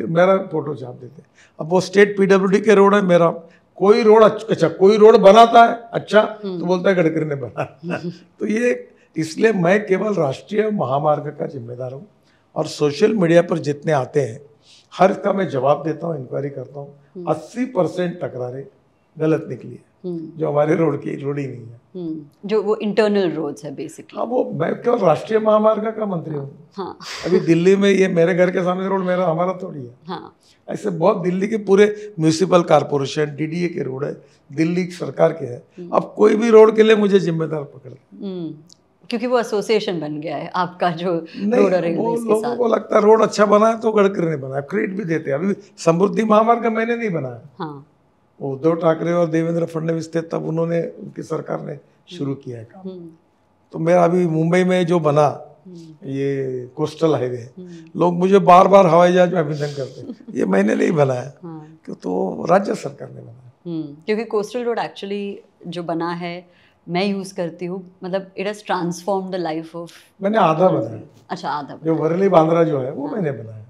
मेरा फोटो छाप देते। अब वो स्टेट पीडब्ल्यूडी के रोड है, मेरा कोई रोड अच्छा कोई रोड बनाता है अच्छा तो बोलता है गडकरी ने बनाया। तो ये इसलिए मैं केवल राष्ट्रीय महामार्ग का जिम्मेदार हूँ और सोशल मीडिया पर जितने आते हैं हर का मैं जवाब देता हूँ, इंक्वायरी करता हूँ। 80% तकरारें गलत निकली है जो हमारे रोड की रोड ही नहीं है, जो वो इंटरनल रोड्स है बेसिकली। हाँ, वो मैं केवल राष्ट्रीय महामार्ग का मंत्री हूँ। हाँ। अभी दिल्ली में ये मेरे घर के सामने रोड मेरा हमारा थोड़ी है। हाँ। ऐसे बहुत दिल्ली के पूरे म्यूनिसिपल कॉर्पोरेशन डीडीए के रोड है, दिल्ली सरकार के है। अब कोई भी रोड के लिए मुझे जिम्मेदार पकड़, क्योंकि वो एसोसिएशन बन गया है आपका जो नहीं, रोड और रेलवे के लोगों साथ। को लगता है रोड अच्छा बना है तो गडकरी ने बनाया, क्रेडिट भी देते हैं। अभी समृद्धि महामार्ग का मैंने नहीं बनाया, हाँ। उद्धव ठाकरे और देवेंद्र फडणवीस थे तब उन्होंने, उनकी सरकार ने शुरू किया है काम। तो मेरा अभी मुंबई में जो बना ये कोस्टल हाईवे, लोग मुझे बार बार हवाई जहाज में अभिनंदन करते, ये मैंने नहीं बनाया, क्यों तो राज्य सरकार ने बनाया। क्योंकि कोस्टल रोड एक्चुअली जो बना है मैं यूज करती हूँ, मतलब it has transform the life of. मैंने आधा बनाया। अच्छा, आधा जो वरली बांद्रा जो है वो मैंने बनाया,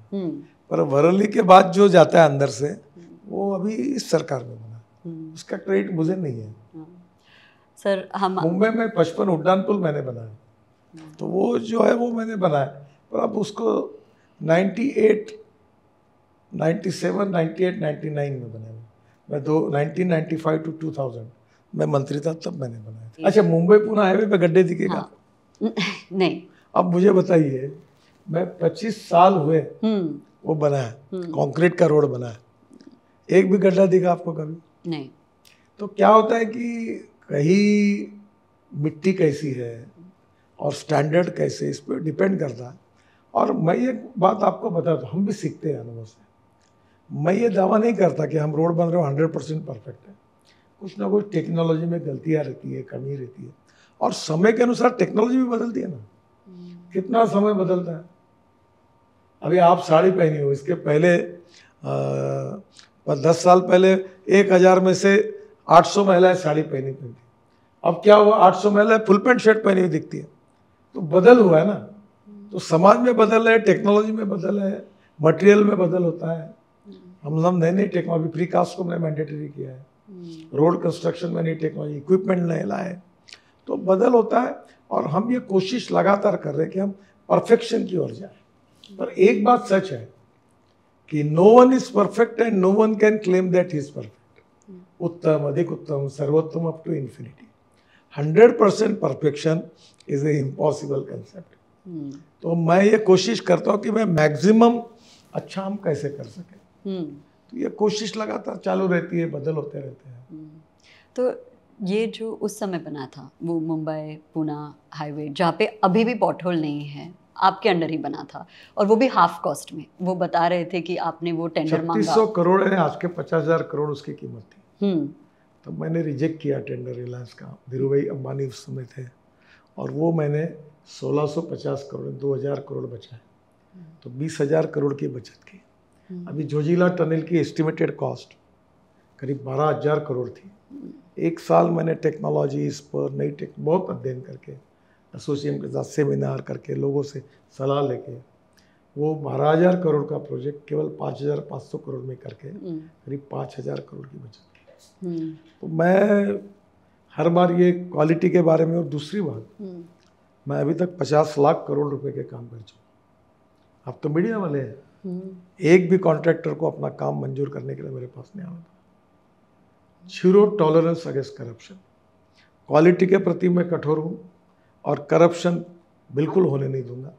पर वरली के बाद जो जाता है अंदर से वो अभी इस सरकार में बना, उसका क्रेडिट मुझे नहीं है। सर हम मुंबई में 55 उड्डान पुल मैंने बनाया, तो वो जो है वो मैंने बनाया, पर अब उसको 98, 97, 98, 99 में बनाया। मैं 1995 to 2000 मैं मंत्री था तब मैंने बनाया। अच्छा, मुंबई पुणे हाईवे पे गड्ढे दिखेगा? हाँ। नहीं। अब मुझे बताइए, मैं 25 साल हुए वो बनाया, कंक्रीट का रोड बनाया, एक भी गड्ढा दिखा आपको कभी? नहीं। तो क्या होता है कि कहीं मिट्टी कैसी है और स्टैंडर्ड कैसे, इस पर डिपेंड करता है। और मैं ये बात आपको बताता हूँ, हम भी सीखते हैं अनुभव से। मैं ये दावा नहीं करता कि हम रोड बन रहे हो 100% परफेक्ट है, कुछ ना कुछ टेक्नोलॉजी में गलतियाँ रहती है, कमी रहती है, और समय के अनुसार टेक्नोलॉजी भी बदलती है ना। कितना समय बदलता है। अभी आप साड़ी पहनी हो, इसके पहले 10 साल पहले 1000 में से 800 महिलाएं साड़ी पहनी थी। अब क्या हुआ, 800 महिलाएं फुल पैंट शर्ट पहनी हुई दिखती है। तो बदल हुआ है ना। तो समाज में बदल है, टेक्नोलॉजी में बदल है, मटेरियल में बदल होता है। हम नई नई टेक्नोलॉजी, प्री कास्ट को मैंने मैंडेटरी किया है, रोड कंस्ट्रक्शन में नई टेक्नोलॉजी, इक्विपमेंट नए लाए, तो बदल होता है। और हम ये कोशिश लगातार कर रहे हैं कि हम परफेक्शन की ओर जाए। पर एक बात सच है कि no one is perfect and no one can claim that he is perfect. उत्तम, अधिक उत्तम, सर्वोत्तम up to infinity. 100% perfection is a impossible concept. तो मैं ये कोशिश करता हूँ कि मैं मैक्सिमम अच्छा हम कैसे कर सकें। तो ये कोशिश लगातार चालू रहती है, बदल होते रहते हैं। तो ये जो उस समय बना था वो मुंबई पुणे हाईवे, जहाँ पे अभी भी पॉटहोल नहीं है, आपके अंडर ही बना था, और वो भी हाफ कॉस्ट में। वो बता रहे थे कि आपने वो टेंडर मांगा। 3600 करोड़ है, आज के 50,000 करोड़ उसकी कीमत थी। तो मैंने रिजेक्ट किया टेंडर रिलायंस का, धीरू भाई अंबानी उस समय थे, और वो मैंने 1650 करोड़, 2000 करोड़ बचाए, तो 20,000 करोड़ की बचत की। अभी जोजिला टनल की एस्टिमेटेड कॉस्ट करीब 12,000 करोड़ थी। एक साल मैंने टेक्नोलॉजी इस पर नई बहुत अध्ययन करके, एसोसिएशन के साथ सेमिनार करके, लोगों से सलाह लेके, वो 12,000 करोड़ का प्रोजेक्ट केवल 5,500 करोड़ में करके करीब 5,000 करोड़ की बचत की। तो मैं हर बार ये क्वालिटी के बारे में, और दूसरी बात, मैं अभी तक 50 लाख करोड़ रुपए के काम कर चुका। अब तो मीडिया वाले हैं, एक भी कॉन्ट्रैक्टर को अपना काम मंजूर करने के लिए मेरे पास नहीं आना था। Zero tolerance against corruption. Quality के प्रति मैं कठोर हूँ और करप्शन बिल्कुल होने नहीं दूंगा।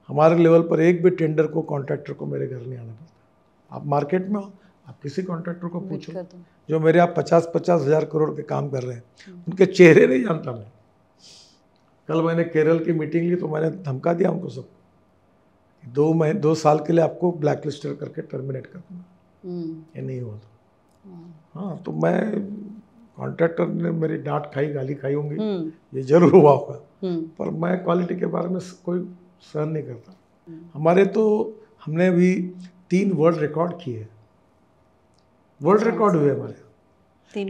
हमारे लेवल पर एक भी टेंडर को, कॉन्ट्रैक्टर को मेरे घर नहीं आना पड़ता। आप मार्केट में हो, आप किसी कॉन्ट्रैक्टर को पूछो जो मेरे आप 50-50 हज़ार करोड़ के काम कर रहे हैं, उनके चेहरे नहीं जानता मैं। कल मैंने केरल की मीटिंग ली तो मैंने धमका दिया उनको सब, 2 साल के लिए आपको ब्लैक लिस्टर करके टर्मिनेट कर दूंगा, ये नहीं हुआ तो। हाँ, तो मैं कॉन्ट्रैक्टर ने मेरी डांट खाई, गाली खाई होंगी, ये जरूर हुआ होगा, पर मैं क्वालिटी के बारे में कोई सहन नहीं करता। हमारे तो हमने अभी 3 वर्ल्ड रिकॉर्ड किए, वर्ल्ड रिकॉर्ड हुए हमारे। 3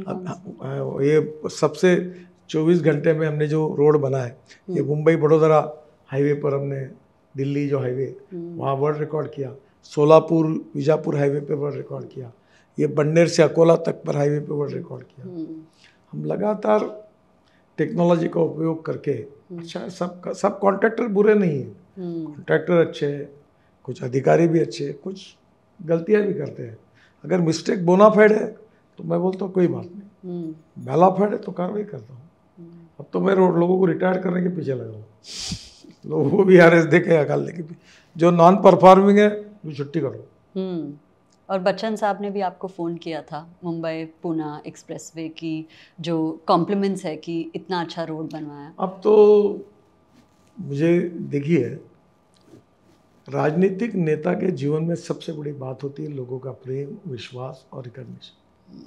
ये सबसे 24 घंटे में हमने जो रोड बना है, ये मुंबई बड़ोदरा हाईवे पर हमने, दिल्ली जो हाईवे वहाँ वर्ल्ड रिकॉर्ड किया, सोलापुर बीजापुर हाईवे पे वर्ल्ड रिकॉर्ड किया, ये बन्नेर से अकोला तक पर हाईवे पे वर्ल्ड रिकॉर्ड किया। हम लगातार टेक्नोलॉजी का उपयोग करके, अच्छा सब कॉन्ट्रैक्टर बुरे नहीं हैं, कॉन्ट्रैक्टर अच्छे हैं, कुछ अधिकारी भी अच्छे हैं, कुछ गलतियाँ भी करते हैं। अगर मिस्टेक बोनाफाइड है तो मैं बोलता हूँ कोई बात नहीं, मेलाफाइड है तो कार्रवाई करता हूँ। अब तो मैं लोगों को रिटायर करने के पीछे लगा हूँ, लोगों को भी आरएस दे के निकालने के, जो नॉन परफॉर्मिंग है वो छुट्टी करो। और बच्चन साहब ने भी आपको फ़ोन किया था मुंबई पुणे एक्सप्रेसवे की, जो कॉम्प्लीमेंट्स है कि इतना अच्छा रोड बनवाया। अब तो मुझे देखिए, राजनीतिक नेता के जीवन में सबसे बड़ी बात होती है लोगों का प्रेम, विश्वास और रिकॉग्निशन।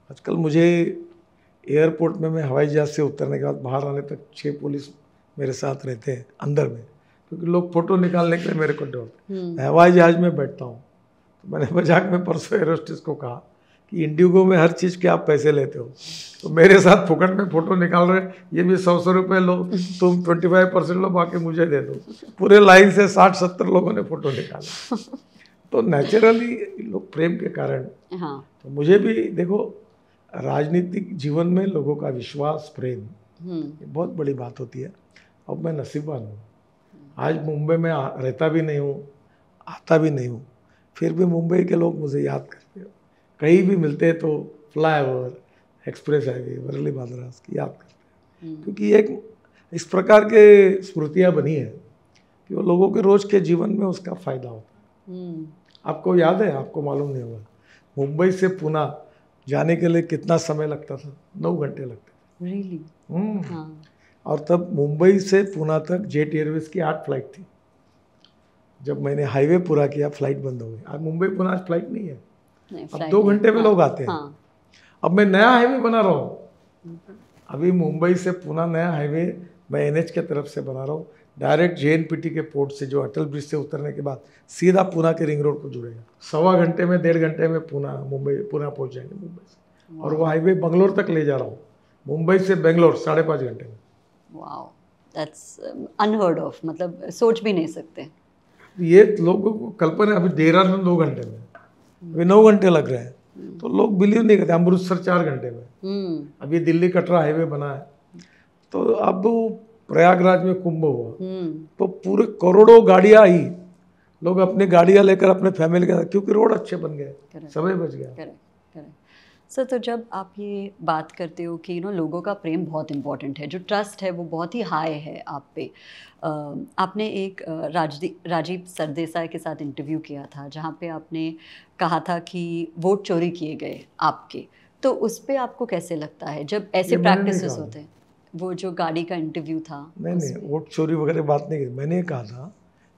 आजकल मुझे एयरपोर्ट में, मैं हवाई जहाज़ से उतरने के बाद बाहर आने तक 6 पुलिस मेरे साथ रहते हैं अंदर में, क्योंकि लोग फ़ोटो निकालने के लिए मेरे को डरते हैं। मैं हवाई जहाज़ में बैठता हूँ तो मैंने मजाक में परसों एयरोस्टेस को कहा कि इंडिगो में हर चीज़ के आप पैसे लेते हो, तो मेरे साथ फुकट में फ़ोटो निकाल रहे, ये भी 100 रुपये लो, तुम 25% लो, बाकी मुझे दे दो। पूरे लाइन से 60-70 लोगों ने फ़ोटो निकाला। तो नेचुरली लोग प्रेम के कारण। हाँ। तो मुझे भी देखो, राजनीतिक जीवन में लोगों का विश्वास, प्रेम, ये बहुत बड़ी बात होती है। अब मैं नसीबवान हूँ, आज मुंबई में रहता भी नहीं हूँ, आता भी नहीं हूँ, फिर भी मुंबई के लोग मुझे याद करते हो, कहीं भी मिलते हैं तो flyover, express highway, Worli Bandra की याद करते हैं, क्योंकि एक इस प्रकार के स्मृतियाँ बनी है कि वो लोगों के रोज़ के जीवन में उसका फ़ायदा होता है। आपको याद है, आपको मालूम नहीं होगा, मुंबई से पुणे जाने के लिए कितना समय लगता था? 9 घंटे लगते थे। रियली? हाँ। और तब मुंबई से पुणे तक जेट एयरवेज की 8 फ्लाइट थी। जब मैंने हाईवे पूरा किया, फ्लाइट बंद हो गई। आज मुंबई पुणे आज फ्लाइट नहीं है, अब 2 घंटे में लोग आते हैं। अब मैं नया हाईवे बना रहा हूँ, अभी मुंबई से पुणे नया हाईवे मैं NH के तरफ से बना रहा हूँ, डायरेक्ट JNPT के पोर्ट से, जो अटल ब्रिज से उतरने के बाद सीधा पुणे के रिंग रोड को जुड़ेगा। 1.25 घंटे में, 1.5 घंटे में पुणे पहुँच जाएंगे मुंबई से। और वो हाईवे बंगलोर तक ले जा रहा हूँ, मुंबई से बेंगलोर 5.5 घंटे में। वाओ, दैट्स अनहर्ड ऑफ, मतलब सोच भी नहीं सकते। ये लोगों को कल्पना, अभी देहरादून 2 घंटे में, अभी 9 घंटे लग रहे हैं, तो लोग बिलीव नहीं करते। अमृतसर 4 घंटे में, अभी दिल्ली कटरा हाईवे बना है, तो अब प्रयागराज में कुंभ हुआ, तो पूरे करोड़ों गाड़ियाँ आई, लोग अपनी गाड़ियाँ लेकर अपने फैमिली के साथ, क्योंकि रोड अच्छे बन गए, समय बच गया। करेक्ट। सर, तो जब आप ये बात करते हो कि लोगों का प्रेम बहुत इम्पॉर्टेंट है, जो ट्रस्ट है वो बहुत ही हाई है आप पे, आपने एक राजीव सरदेसाई के साथ इंटरव्यू किया था जहाँ पे आपने कहा था कि वोट चोरी किए गए आपके, तो उस पे आपको कैसे लगता है जब ऐसे प्रैक्टिसेस होते हैं? वो जो गाड़ी का इंटरव्यू था, नहीं, वोट चोरी वगैरह बात नहीं की। मैंने कहा था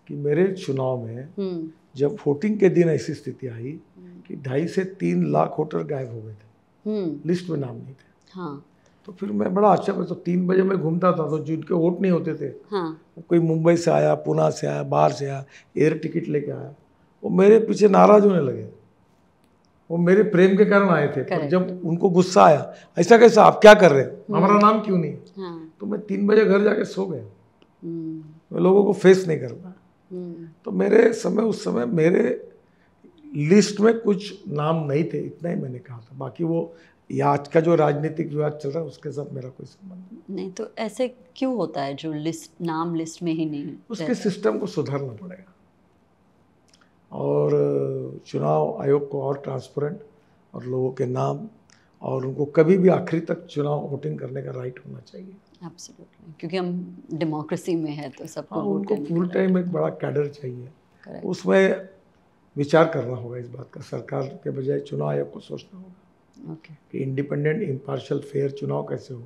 कि मेरे चुनाव में जब वोटिंग के दिन ऐसी स्थिति आई कि 2.5 से 3 लाख वोटर गायब हो गए थे, लिस्ट में नाम नहीं थे। हाँ। तो फिर मैं बड़ा अच्छा, तो 3 बजे मैं घूमता था, तो जिनके वोट नहीं होते थे, हाँ। कोई मुंबई से आया, पुणे से आया, बाहर से आया, एयर टिकट लेके आया, वो मेरे पीछे नाराज होने लगे। वो मेरे प्रेम के कारण आए थे, पर जब उनको गुस्सा आया, ऐसा कैसा, आप क्या कर रहे हैं, हमारा नाम क्यों नहीं? हाँ। तो मैं 3 बजे घर जाके सो गया, मैं लोगों को फेस नहीं कर पाया। तो मेरे समय, उस समय मेरे लिस्ट में कुछ नाम नहीं थे, इतना ही मैंने कहा था। बाकी वो या आज का जो राजनीतिक विवाद चल रहा है उसके साथ मेरा कोई संबंध नहीं। तो ऐसे क्यों होता है जो नाम लिस्ट में ही नहीं? उसके सिस्टम को सुधारना पड़ेगा, और चुनाव आयोग को और ट्रांसपेरेंट, और लोगों के नाम और उनको कभी भी आखिरी तक चुनाव वोटिंग करने का राइट होना चाहिए। एब्सोल्युटली, क्योंकि हम डेमोक्रेसी में है तो सबको हाँ, वोट उनको करने फुल का टाइम एक बड़ा कैडर चाहिए, Correct. उसमें विचार करना होगा इस बात का, सरकार के बजाय चुनाव आयोग को सोचना होगा ओके। कि इंडिपेंडेंट, इम्पार्शियल, फेयर चुनाव कैसे हो,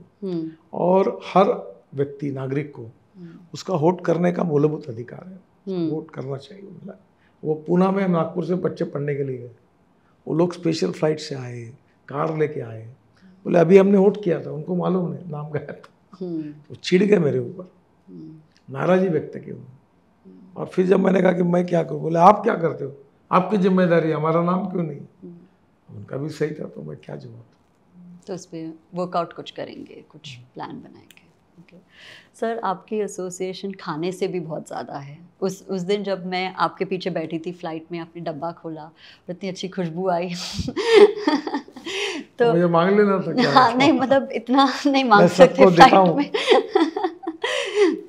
और हर व्यक्ति, नागरिक को उसका वोट करने का मूलभूत अधिकार है, वोट करना चाहिए। मतलब वो पूना में नागपुर से बच्चे पढ़ने के लिए गए, वो लोग स्पेशल फ्लाइट से आए, कार लेके आए, बोले अभी हमने वोट किया था, उनको मालूम नहीं, नाम गया था, वो चिढ़ गए मेरे ऊपर, नाराजी व्यक्त की उन्होंने। और फिर जब मैंने कहा कि मैं क्या करूँ, बोले आप क्या करते हो, आपकी जिम्मेदारी, हमारा नाम क्यों नहीं। उनका भी सही था, तो मैं क्या जवाब। तो उस पर वर्कआउट कुछ करेंगे, कुछ प्लान बनाएंगे। ओके सर, आपकी एसोसिएशन खाने से भी बहुत ज़्यादा है। उस दिन जब मैं आपके पीछे बैठी थी फ्लाइट में, आपने डब्बा खोला और इतनी अच्छी खुशबू आई तो मुझे मांग लेना था क्या? हाँ, नहीं मतलब इतना नहीं मांग सकते फ्लाइट में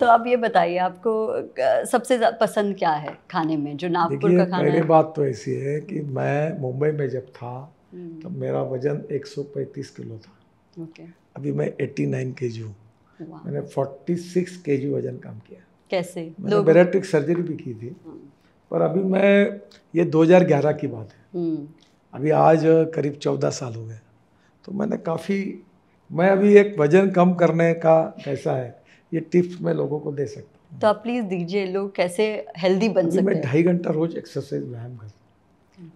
तो आप ये बताइए, आपको सबसे पसंद क्या है खाने में, जो नागपुर का खाना है? पहली बात तो ऐसी है कि मैं मुंबई में जब था तब मेरा वजन 135 किलो था। ओके। अभी मैं 89 kg हूँ। मैंने 46 kg वजन कम किया। कैसे? मैंने बैरिएट्रिक सर्जरी भी की थी, पर अभी मैं, ये 2011 की बात है, अभी आज करीब 14 साल हो गए, तो मैंने काफ़ी, मैं अभी एक वजन कम करने का कैसा है, ये टिप्स मैं लोगों को दे सकता हूँ। तो आप प्लीज़ दीजिए, लोग कैसे हेल्दी बन सकते हैं। मैं 2.5 घंटा रोज एक्सरसाइज व्यायाम करता हूँ।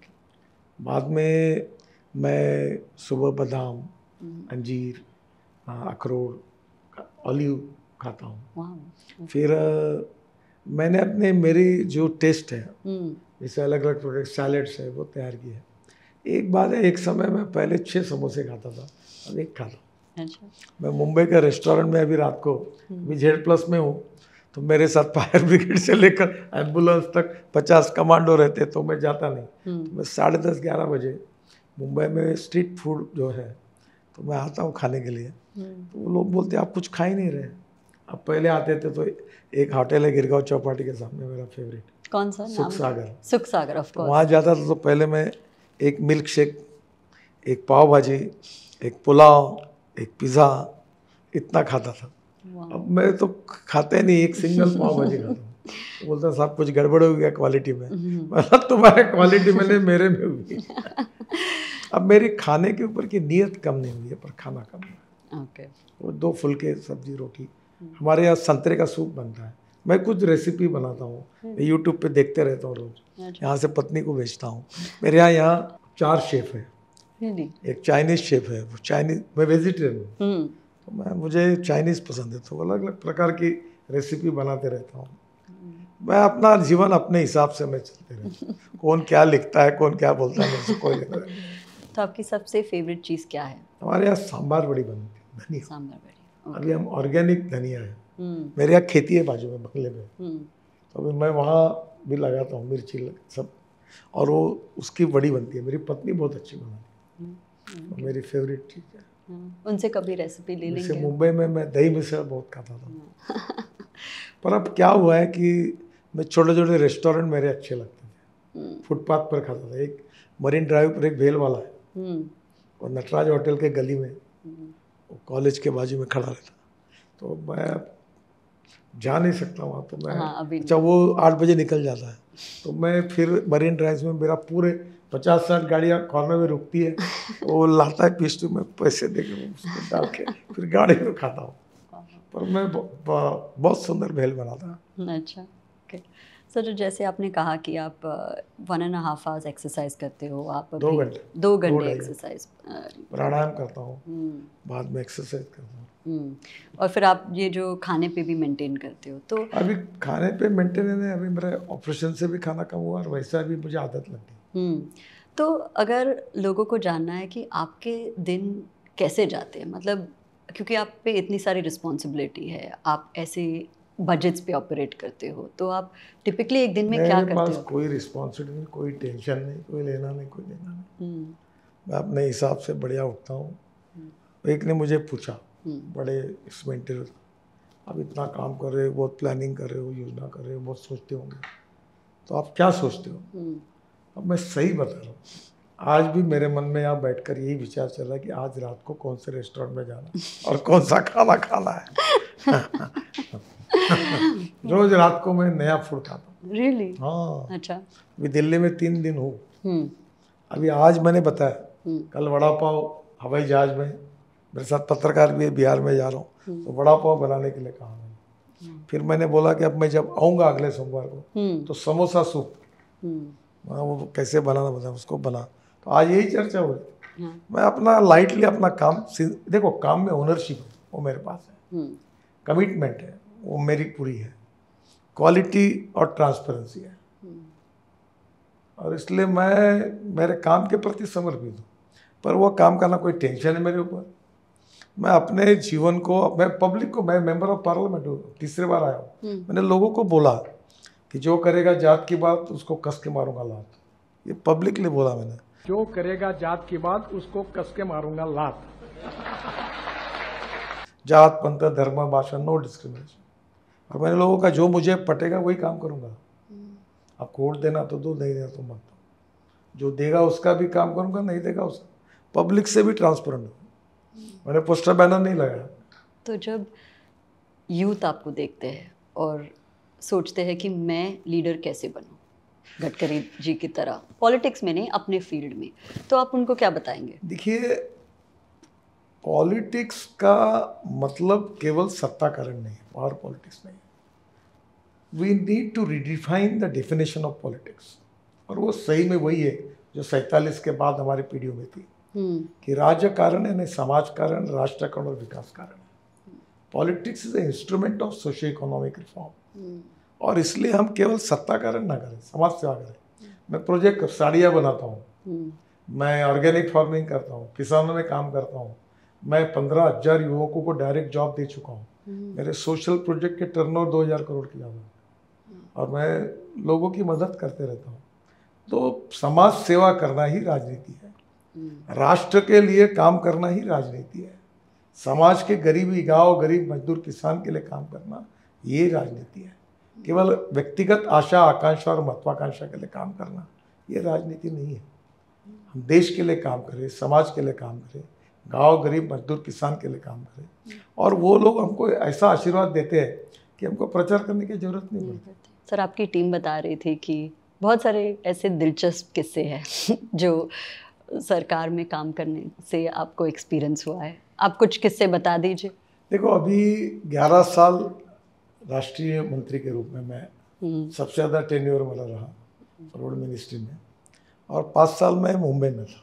बाद में मैं सुबह बादाम, अंजीर, अखरोट, ऑलिव खाता हूँ। फिर मैंने अपने, मेरी जो टेस्ट है, जैसे अलग अलग प्रोडक्ट, सैलेड्स है, वो तैयार किए हैं। एक बात है, एक समय में पहले 6 समोसे खाता था, अब 1 खाता हूँ। अच्छा। मैं मुंबई के रेस्टोरेंट में अभी रात को, अभी Z+ में हूँ, तो मेरे साथ फायर ब्रिगेड से लेकर एम्बुलेंस तक 50 कमांडो रहते, तो मैं जाता नहीं। तो मैं 10:30-11 बजे मुंबई में स्ट्रीट फूड जो है, तो मैं आता हूँ खाने के लिए। तो वो लोग बोलते आप कुछ खा ही नहीं रहे। अब पहले आते थे तो एक होटल है गिरगांव चौपाटी के सामने, मेरा फेवरेट, कौन सा नाम? सुख सागर, ऑफ कोर्स। वहाँ जाता था तो पहले मैं एक मिल्क शेक, एक पाव भाजी, एक पुलाव, एक पिज़्ज़ा, इतना खाता था। अब मैं तो खाते नहीं, एक सिंगल पाव भाजी खाता हूँ। तो बोलता साहब कुछ गड़बड़ हो गया क्वालिटी में। मतलब तुम्हारे क्वालिटी में नहीं, मेरे में हुई। अब मेरी खाने के ऊपर की नीयत कम नहीं हुई है, पर खाना कम है। ओके। वो 2 फुलके सब्जी रोटी। हमारे यहाँ संतरे का सूप बनता है, मैं कुछ रेसिपी बनाता हूँ, यूट्यूब पे देखते रहता हूँ रोज, यहाँ से पत्नी को भेजता हूँ। मेरे यहाँ 4 शेफ है, एक चाइनीज शेफ है, वो चाइनीज, मैं वेजिटेरियन हूँ, तो मुझे चाइनीज़ पसंद है, तो अलग अलग प्रकार की रेसिपी बनाते रहता हूँ। मैं अपना जीवन अपने हिसाब से मैं चलते रहता हूँ, कौन क्या लिखता है, कौन क्या बोलता है, मेरे से कोई लेना नहीं। तो आपकी सबसे फेवरेट चीज़ क्या है? हमारे यहाँ सांबार बड़ी बनती है, धनिया। सांबार बड़ी। अभी हम ऑर्गेनिक धनिया है, मेरे यहाँ खेती है बाजू में बंगले में, तो अभी मैं वहाँ भी लगाता हूँ मिर्ची सब, और वो उसकी बड़ी बनती है। मेरी पत्नी बहुत अच्छी बनाती है, मेरी फेवरेट चीज़ है। उनसे कभी रेसिपी ले लेंगे। जैसे मुंबई में मैं दही मिसल बहुत खाता था, पर अब क्या हुआ है कि मैं छोटे छोटे रेस्टोरेंट मेरे अच्छे लगते थे, फुटपाथ पर खाता था। एक मरीन ड्राइव पर एक भेल वाला है, और नटराज होटल के गली में, वो कॉलेज के बाजू में खड़ा रहता, तो मैं जा नहीं सकता वहाँ, तो मैं अच्छा वो 8 बजे निकल जाता है, तो मैं फिर मरीन ड्राइव में मेरा पूरे 50-60 गाड़ियाँ कॉर्नर में रुकती है, वो लाता है पिस्टू में पैसे दे के उसको डाल के फिर गाड़ी में खाता हूँ। पर मैं बहुत सुंदर भेल बनाता। अच्छा, ओके सर। जो जैसे आपने कहा कि आप 1.5 आवर्स एक्सरसाइज करते हो, आप 2 घंटे एक्सरसाइज, प्राणायाम करता हूँ, बाद में एक्सरसाइज करता हूँ, और फिर आप ये जो खाने पे भी मेंटेन करते हो। तो अभी खाने पे मेंटेन है, अभी मेरे ऑपरेशन से भी खाना कम हुआ और वैसा भी मुझे आदत लग गई। तो अगर लोगों को जानना है कि आपके दिन कैसे जाते हैं, मतलब क्योंकि आप पे इतनी सारी रिस्पॉन्सिबिलिटी है, आप ऐसे बजट्स पे ऑपरेट करते हो, तो आप टिपिकली एक दिन में क्या करते हो? मेरे पास कोई रिस्पॉन्सिबिलिटी नहीं, कोई टेंशन नहीं, कोई लेना नहीं, कोई देना नहीं। मैं अपने हिसाब से बढ़िया उठता हूँ। एक ने मुझे पूछा, बड़े इसमें इंटरव्यू, आप इतना काम कर रहे हो, बहुत प्लानिंग कर रहे हो, योजना कर रहे हो, बहुत सोचते होंगे, तो आप क्या सोचते हो? अब मैं सही बता रहा हूँ, आज भी मेरे मन में यहाँ बैठकर यही विचार चल रहा है कि आज रात को कौन से रेस्टोरेंट में जाना और कौन सा खाना खाना है। रोज रात को मैं नया फूड खाता हूँ। रियली? हाँ। अच्छा। अभी दिल्ली में 3 दिन हूँ। अभी आज मैंने बताया कल वड़ा पाव हवाई जहाज में, मेरे साथ पत्रकार भी है, बिहार में जा रहा हूँ, तो वड़ा पाव बनाने के लिए कहा मैंने। फिर मैंने बोला कि अब मैं जब आऊँगा अगले सोमवार को तो समोसा सूप वो कैसे बनाना बता, उसको बना। तो आज यही चर्चा हो रही। मैं अपना लाइटली अपना काम, देखो काम में ओनरशिप है वो मेरे पास है, कमिटमेंट है वो मेरी पूरी है, क्वालिटी और ट्रांसपेरेंसी है, और इसलिए मैं मेरे काम के प्रति समर्पित हूँ। पर वो काम करना कोई टेंशन है मेरे ऊपर। मैं अपने जीवन को, मैं पब्लिक को, मैं मेंबर ऑफ पार्लियामेंट हूँ, तीसरी बार आया हूँ, मैंने लोगों को बोला कि जो करेगा जात की बात उसको कस के मारूंगा लात। ये पब्लिकली बोला मैंने। जो करेगा जात की बात उसको कस के मारूंगा लात। जात पंथ धर्म भाषा नो डिस्क्रिमिनेशन। और मैंने लोगों का जो मुझे पटेगा वही काम करूंगा। आप वोट देना तो दो, नहीं देना तो मत दो। जो देगा उसका भी काम करूंगा, नहीं देगा उसका। पब्लिक से भी ट्रांसपेरेंट हूँ। मैंने पोस्टर बैनर नहीं लगाया। तो जब यूथ आपको देखते हैं और सोचते हैं कि मैं लीडर कैसे बनूं, गडकरी जी की तरह, पॉलिटिक्स में नहीं अपने फील्ड में, तो आप उनको क्या बताएंगे? देखिए, पॉलिटिक्स का मतलब केवल सत्ताकरण नहीं है, पावर पॉलिटिक्स नहीं है। We need to redefine the definition of politics. और वो सही में वही है जो 47 के बाद हमारी पीढ़ियों में थी कि राज्य कारण है, नहीं समाज कारण, राष्ट्र कारण और विकास कारण है। Politics is a instrument of socio economic reform. और इसलिए हम केवल सत्ता कारण ना करें, समाज सेवा करें। मैं प्रोजेक्ट साड़ियाँ बनाता हूँ, मैं ऑर्गेनिक फार्मिंग करता हूँ, किसानों में काम करता हूँ, मैं 15,000 युवकों को डायरेक्ट जॉब दे चुका हूँ। मेरे सोशल प्रोजेक्ट के टर्नओवर 2,000 करोड़ की ज़्यादा, और मैं लोगों की मदद करते रहता हूँ। तो समाज सेवा करना ही राजनीति है, राष्ट्र के लिए काम करना ही राजनीति है, समाज के गरीबी गांव, गरीब मजदूर किसान के लिए काम करना ये राजनीति है। केवल व्यक्तिगत आशा आकांक्षा और महत्वाकांक्षा के लिए काम करना ये राजनीति नहीं है। हम देश के लिए काम करें, समाज के लिए काम करें, गांव गरीब मजदूर किसान के लिए काम करें, और वो लोग हमको ऐसा आशीर्वाद देते हैं कि हमको प्रचार करने की जरूरत नहीं पड़ती। सर, आपकी टीम बता रही थी कि बहुत सारे ऐसे दिलचस्प किस्से हैं जो सरकार में काम करने से आपको एक्सपीरियंस हुआ है। आप कुछ किस्से बता दीजिए। देखो, अभी 11 साल राष्ट्रीय मंत्री के रूप में मैं सबसे ज़्यादा टेन्योर वाला रहा रोड मिनिस्ट्री में, और 5 साल मैं मुंबई में था।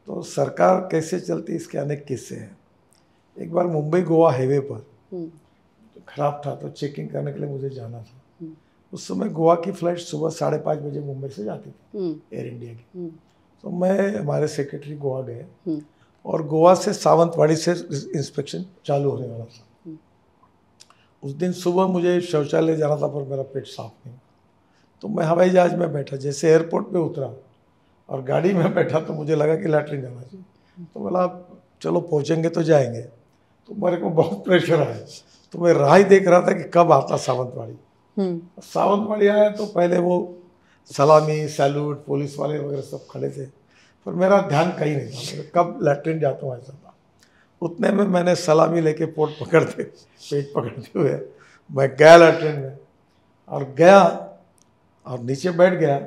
तो सरकार कैसे चलती इसके अनेक किस्से हैं। एक बार मुंबई गोवा हाईवे पर तो खराब था, तो चेकिंग करने के लिए मुझे जाना था। उस समय गोवा की फ्लाइट सुबह 5:30 बजे मुंबई से जाती थी, एयर इंडिया की। तो मैं, हमारे सेक्रेटरी गोवा गए, और गोवा से सावंतवाड़ी से इंस्पेक्शन चालू होने वाला था। उस दिन सुबह मुझे शौचालय जाना था, पर मेरा पेट साफ नहीं। तो मैं हवाई जहाज़ में बैठा, जैसे एयरपोर्ट पे उतरा और गाड़ी में बैठा तो मुझे लगा कि लैट्रिन जाना चाहिए। तो बोला चलो पहुँचेंगे तो जाएंगे। तो मेरे को बहुत प्रेशर आया, तो मैं राह ही देख रहा था कि कब आता सावंतवाड़ी। सावंतवाड़ी आया तो पहले वो सलामी, सैल्यूट, पुलिस वाले वगैरह सब खड़े थे, पर मेरा ध्यान कहीं नहीं था, कब लैट्रिन जाता हूँ ऐसा था। उतने में मैंने सलामी लेके पेट पकड़ते हुए मैं गया लैट्रिन में, और गया और नीचे बैठ गया।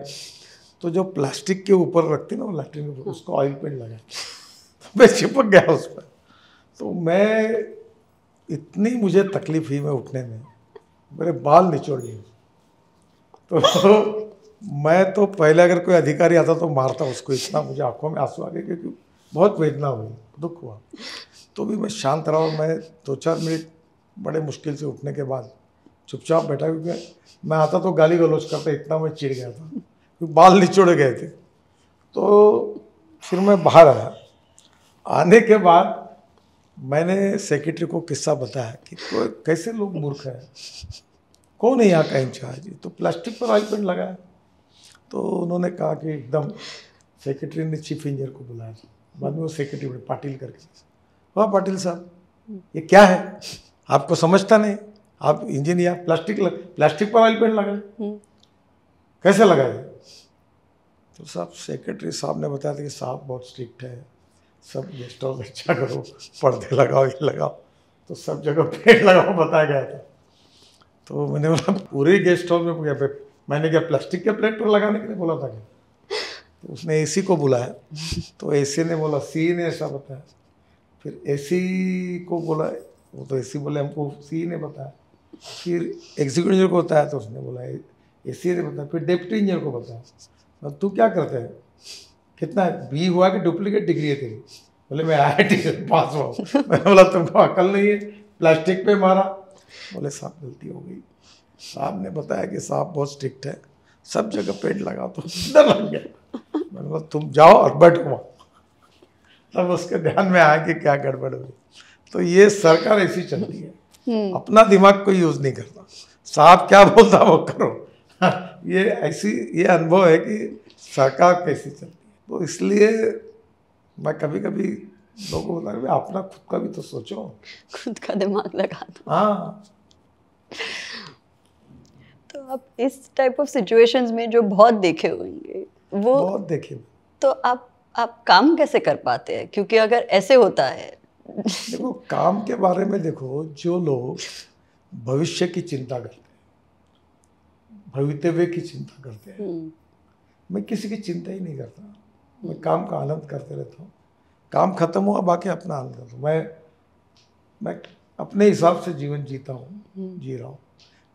तो जो प्लास्टिक के ऊपर रखती ना वो लैट्रिन के ऊपर, उसको ऑयल पेंट लगा, तो मैं चिपक गया उस पर। तो मैं, इतनी मुझे तकलीफ हुई मैं उठने में, मेरे बाल निचोड़ गए। तो मैं तो पहले अगर कोई अधिकारी आता तो मारता उसको, इतना मुझे आंखों में आंसू आ गए, क्योंकि बहुत वेदना हुई, दुख हुआ। तो भी मैं शांत रहा, और मैं 2-4 मिनट बड़े मुश्किल से उठने के बाद चुपचाप बैठा, क्योंकि मैं आता तो गाली गलौज करता, इतना मैं चिढ़ गया था, क्योंकि बाल निचोड़े गए थे। तो फिर मैं बाहर आया। आने के बाद मैंने सेक्रेटरी को किस्सा बताया कि कैसे लोग मूर्ख हैं, कौन है यहाँ का इंचार्ज, तो प्लास्टिक पर ऑयल पेंट लगाया। तो उन्होंने कहा कि एकदम, सेक्रेटरी ने चीफ इंजीनियर को बुलाया, बाद में वो सेक्रेटरी पाटिल करके, वाह पाटिल साहब ये क्या है, आपको समझता नहीं, आप इंजीनियर, प्लास्टिक पर ऑयल पेंट लगाए, कैसे लगाए? तो साहब सेक्रेटरी साहब ने बताया था कि साहब बहुत स्ट्रिक्ट है, सब गेस्ट हाउस अच्छा करो, पर्दे लगाओ, ये लगाओ, तो सब जगह पेड़ लगाओ बताया गया था। तो मैंने बोला पूरे गेस्ट हाउस में क्या, मैंने क्या प्लास्टिक के प्लेट पर लगाने के लिए बोला था क्या? तो उसने एसी को बुलाया, तो एसी ने बोला सी ने ऐसा बताया, फिर एसी को बोला, वो तो एसी बोले हमको सी ने बताया, फिर एग्जीक्यूटिव इंजीनियर को बताया तो उसने बोला एसी ने बताया, फिर डिप्टी इंजीनियर को बताया, तू क्या करते है, कितना बी हुआ कि डुप्लीकेट डिग्री है तेरी? बोले मैं IIT पास हुआ हूँ। मैंने बोला तुमको अकल नहीं है, प्लास्टिक पे मारा? बोले साहब गलती हो गई, साहब ने बताया कि साहब बहुत स्ट्रिक्ट है, सब जगह पेड़ लगा, तो डर लग गया। मैंने बोला तुम जाओ और बैठो वहाँ। तब उसके ध्यान में आया कि क्या गड़बड़ हुई। तो ये सरकार ऐसी चलती है, अपना दिमाग कोई यूज नहीं करता, साहब क्या बोलता वो करो। ये ऐसी, ये अनुभव है कि सरकार कैसी चलती है। तो इसलिए मैं कभी कभी लोगों को बोलता हूँ अपना खुद का भी तो सोचो, खुद का दिमाग लगा दो। हाँ। तो आप इस टाइप ऑफ सिचुएशंस में जो बहुत देखे होंगे, वो बहुत देखे, तो आप काम कैसे कर पाते हैं? क्योंकि अगर ऐसे होता है देखो काम के बारे में देखो, जो लोग भविष्य की चिंता करते हैं, भवितव्य की चिंता करते हैं, मैं किसी की चिंता ही नहीं करता, मैं काम का आनंद करते रहता हूँ, काम खत्म हुआ बाकी अपना आनंद करता हूँ। मैं अपने हिसाब से जीवन जीता हूँ, जी रहा हूँ,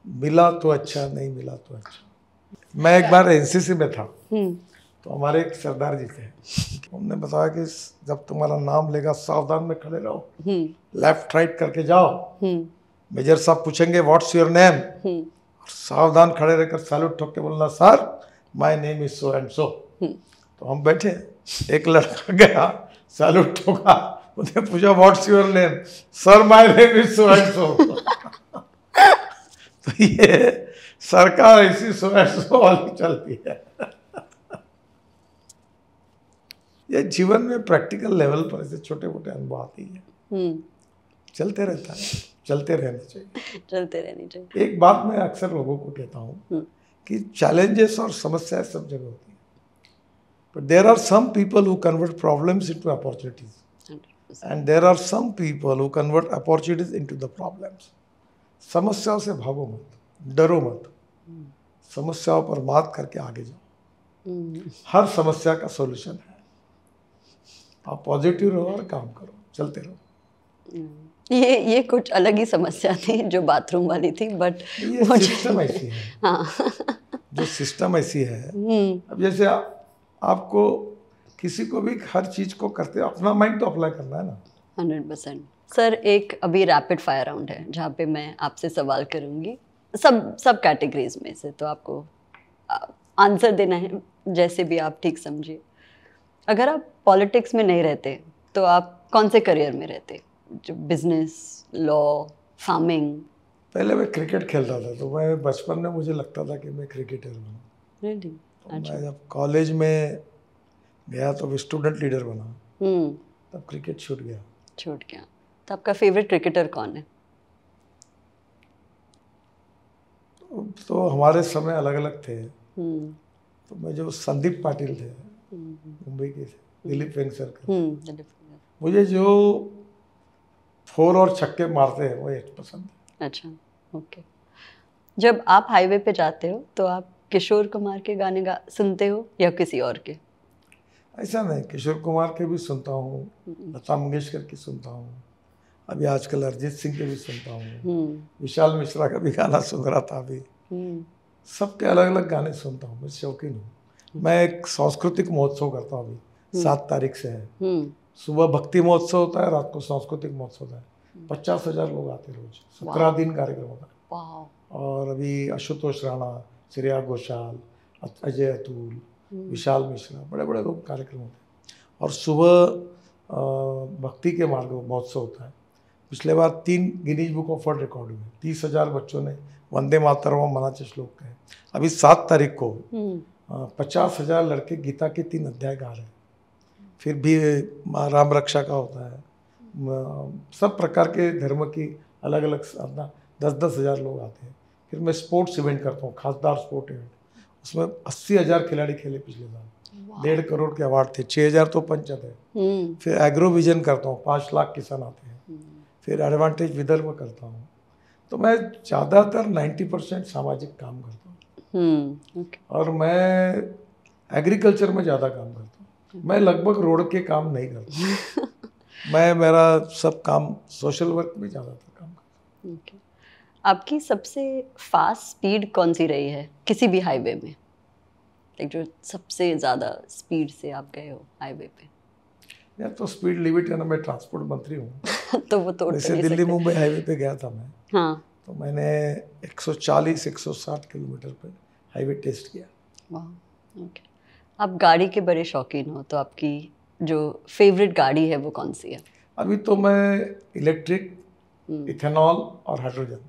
मिला तो अच्छा, नहीं मिला तो अच्छा। मैं एक बार एनसीसी में था, तो हमारे एक सरदार जी थे, उन्होंने बताया कि जब तुम्हारा नाम लेगा सावधान में खड़े रहो, लेफ्ट राइट करके जाओ, मेजर साहब पूछेंगे व्हाट्स योर नेम, सावधान खड़े रहकर सैल्यूट ठोक के बोलना sir my name is so and so. तो हम बैठे, एक लड़का गया सैल्यूट ठोका, उसने पूछा what's your name, sir my name is so and so. तो ये सरकार ऐसी सो एंड सो वाली चलती है। ये जीवन में प्रैक्टिकल लेवल पर ऐसे छोटे मोटे अनुभव आते ही है, चलते रहता है, चलते रहना चाहिए, चलते रहनी चाहिए। एक बात मैं अक्सर लोगों को कहता हूँ कि चैलेंजेस और समस्याएं सब जगह होती हैं, but there are some people who convert problems into opportunities and there are some people who convert opportunities into the problems. समस्याओं से भागो मत, डरो मत, समस्याओं पर मात करके आगे जाओ। हर समस्या का सॉल्यूशन है, आप पॉजिटिव रहो और काम करो, चलते रहो। ये कुछ अलग ही समस्या थी जो बाथरूम वाली थी, बट ये सिस्टम ऐसी है। हाँ। जो सिस्टम ऐसी है, अब जैसे आपको किसी को भी हर चीज को करते अपना माइंड तो अप्लाई करना है ना। 100%। सर एक अभी रैपिड फायर राउंड है जहाँ पे मैं आपसे सवाल करूँगी, सब कैटेगरीज में से, तो आपको आंसर देना है जैसे भी आप ठीक समझिए। अगर आप पॉलिटिक्स में नहीं रहते तो आप कौन से करियर में रहते? जो बिजनेस, लॉ, फार्मिंग? पहले मैं क्रिकेट खेलता था, तो मैं बचपन में मुझे लगता था कि मैं क्रिकेटर बनूं। Really? तो मैं जब कॉलेज में गया तो स्टूडेंट लीडर बना, तब क्रिकेट छूट गया। तो आपका फेवरेट क्रिकेटर कौन है? तो हमारे समय अलग अलग थे। तो मैं जो संदीप पाटिल थे, मुंबई के थे, दिलीप वेंगसरकर, मुझे जो 4 और छक्के मारते हैं वो एक पसंद है। अच्छा, ओके। जब आप हाईवे पे जाते हो तो आप किशोर कुमार के गाने सुनते हो या किसी और के? ऐसा नहीं, किशोर कुमार के भी सुनता हूँ, लता मंगेशकर की सुनता हूँ, अभी आजकल अरिजीत सिंह के भी सुनता हूँ, विशाल मिश्रा का भी गाना सुन रहा था अभी। सबके अलग अलग गाने सुनता हूँ, मैं शौकीन हूँ। मैं एक सांस्कृतिक महोत्सव करता हूँ, अभी 7 तारीख से है। सुबह भक्ति महोत्सव होता है, रात को सांस्कृतिक महोत्सव होता है। 50,000 लोग आते रोज, 17 दिन कार्यक्रम होता है। और अभी आशुतोष राणा, श्रेया घोषाल, अजय अतुल, विशाल मिश्रा, बड़े बड़े लोग कार्यक्रम होते हैं। और सुबह भक्ति के मार्ग महोत्सव होता है। पिछले बार 3 Guinness book of world record हुए, 30,000 बच्चों ने वंदे मातरम मनाचे श्लोक कहे। अभी 7 तारीख को 50,000 लड़के गीता के 3 अध्याय गा रहे हैं। फिर भी राम रक्षा का होता है, सब प्रकार के धर्म की अलग अलग 10-10 हज़ार लोग आते हैं। फिर मैं स्पोर्ट्स इवेंट करता हूँ, खासदार स्पोर्ट इवेंट, उसमें 80,000 खिलाड़ी खेले पिछले साल। 1.5 करोड़ के अवार्ड थे, 6,000 तो पंचायत है। फिर एग्रो विजन करता हूँ, 5 लाख किसान आते हैं। फिर एडवांटेज विदर्भ करता हूँ। तो मैं ज़्यादातर 90% सामाजिक काम करता हूँ। और मैं एग्रीकल्चर में ज़्यादा काम करता हूँ। मैं लगभग रोड के काम नहीं करता। मैं मेरा सब काम सोशल वर्क में ज़्यादातर काम करता हूँ। आपकी सबसे फास्ट स्पीड कौन सी रही है किसी भी हाईवे में? जो सबसे ज़्यादा स्पीड से आप गए हो हाईवे पे? यार तो स्पीड लिमिट है ना, मैं ट्रांसपोर्ट मंत्री हूँ। तो वो तोड़ वैसे दिल्ली मुंबई हाईवे पे गया था मैं। हाँ। तो मैंने 140-160 किलोमीटर पे हाईवे टेस्ट किया। वाह, ओके। आप गाड़ी के बड़े शौकीन हो, तो आपकी जो फेवरेट गाड़ी है वो कौन सी है? अभी तो मैं इलेक्ट्रिक, इथेनॉल और हाइड्रोजन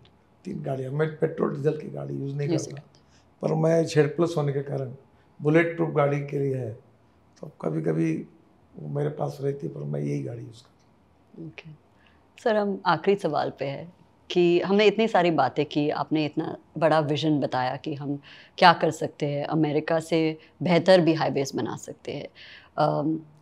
3 गाड़ियाँ, मैं पेट्रोल डीजल की गाड़ी यूज़ नहीं करता। पर मैं Z+ होने के कारण बुलेट प्रूफ गाड़ी के लिए है, तो कभी कभी वो मेरे पास रहती है, पर मैं यही गाड़ी यूज़ करता हूँ। ओके सर, हम आखिरी सवाल पे है कि हमने इतनी सारी बातें की, आपने इतना बड़ा विजन बताया कि हम क्या कर सकते हैं, अमेरिका से बेहतर भी हाईवेज बना सकते हैं।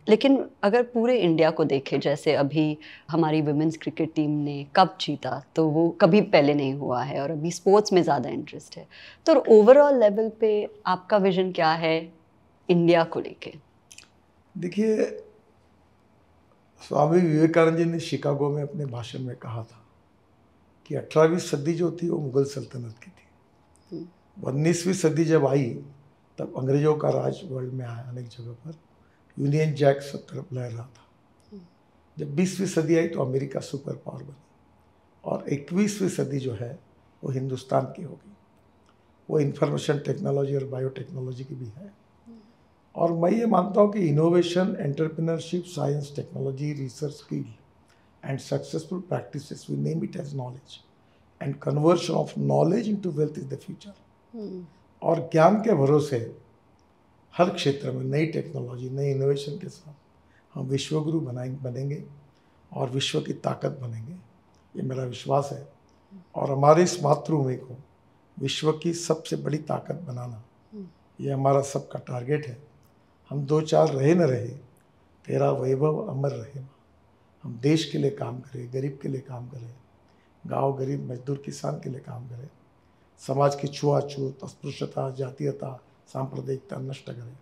लेकिन अगर पूरे इंडिया को देखें, जैसे अभी हमारी वुमेन्स क्रिकेट टीम ने कप जीता, तो वो कभी पहले नहीं हुआ है और अभी स्पोर्ट्स में ज़्यादा इंटरेस्ट है। तो ओवरऑल लेवल पे आपका विजन क्या है इंडिया को लेके? देखिए, स्वामी विवेकानंद जी ने शिकागो में अपने भाषण में कहा था कि 18वीं सदी जो थी वो मुगल सल्तनत की थी। 19वीं सदी जब आई तब अंग्रेजों का राज वर्ल्ड में आया, अनेक जगह पर यूनियन जैक सब तरफ लहर रहा था। जब 20वीं सदी आई तो अमेरिका सुपर पावर बनी, और 21वीं सदी जो है वो हिंदुस्तान की होगी। वो इंफॉर्मेशन टेक्नोलॉजी और बायोटेक्नोलॉजी की भी है। और मैं ये मानता हूँ कि innovation, entrepreneurship, science, technology, research, skill and successful practices, we name it as knowledge, and conversion of knowledge into wealth is the future. और ज्ञान के भरोसे हर क्षेत्र में नई टेक्नोलॉजी, नई इनोवेशन के साथ हम विश्वगुरु बनेंगे और विश्व की ताकत बनेंगे, ये मेरा विश्वास है। और हमारी इस मातृभूमि को विश्व की सबसे बड़ी ताकत बनाना, ये हमारा सबका टारगेट है। हम 2-4 रहे न रहे, तेरा वैभव अमर रहे। हम देश के लिए काम करें, गरीब के लिए काम करें, गांव गरीब मजदूर किसान के लिए काम करें, समाज की छुआछूत, अस्पृश्यता, जातीयता, सांप्रदायिकता नष्ट करें,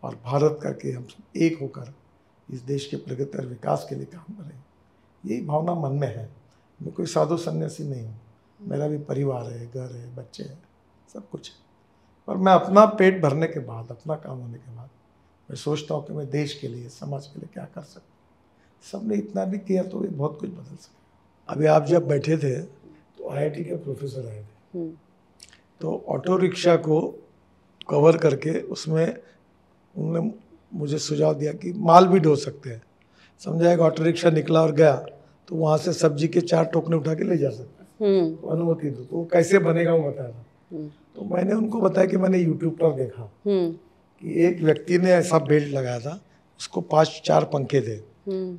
और भारत करके हम सब एक होकर इस देश के प्रगति और विकास के लिए काम करें। यही भावना मन में है। मैं कोई साधु सन्यासी नहीं हूँ, मेरा भी परिवार है, घर है, बच्चे हैं, सब कुछ है। पर मैं अपना पेट भरने के बाद, अपना काम होने के बाद मैं सोचता हूँ कि मैं देश के लिए, समाज के लिए क्या कर सकता हूँ। सबने इतना भी किया तो ये बहुत कुछ बदल सके। अभी आप जब बैठे थे तो IIT के प्रोफेसर आए थे, तो ऑटो रिक्शा को कवर करके उसमें उन्होंने मुझे सुझाव दिया कि माल भी ढो सकते हैं। समझा, एक ऑटो रिक्शा निकला और गया तो वहाँ से सब्जी के 4 टोकने उठा के ले जा सकते हैं, तो अनुमति दो। तो कैसे बनेगा वो बताया। तो मैंने उनको बताया कि मैंने यूट्यूब पर देखा कि एक व्यक्ति ने ऐसा बेल्ट लगाया था, उसको 5-4 पंखे थे,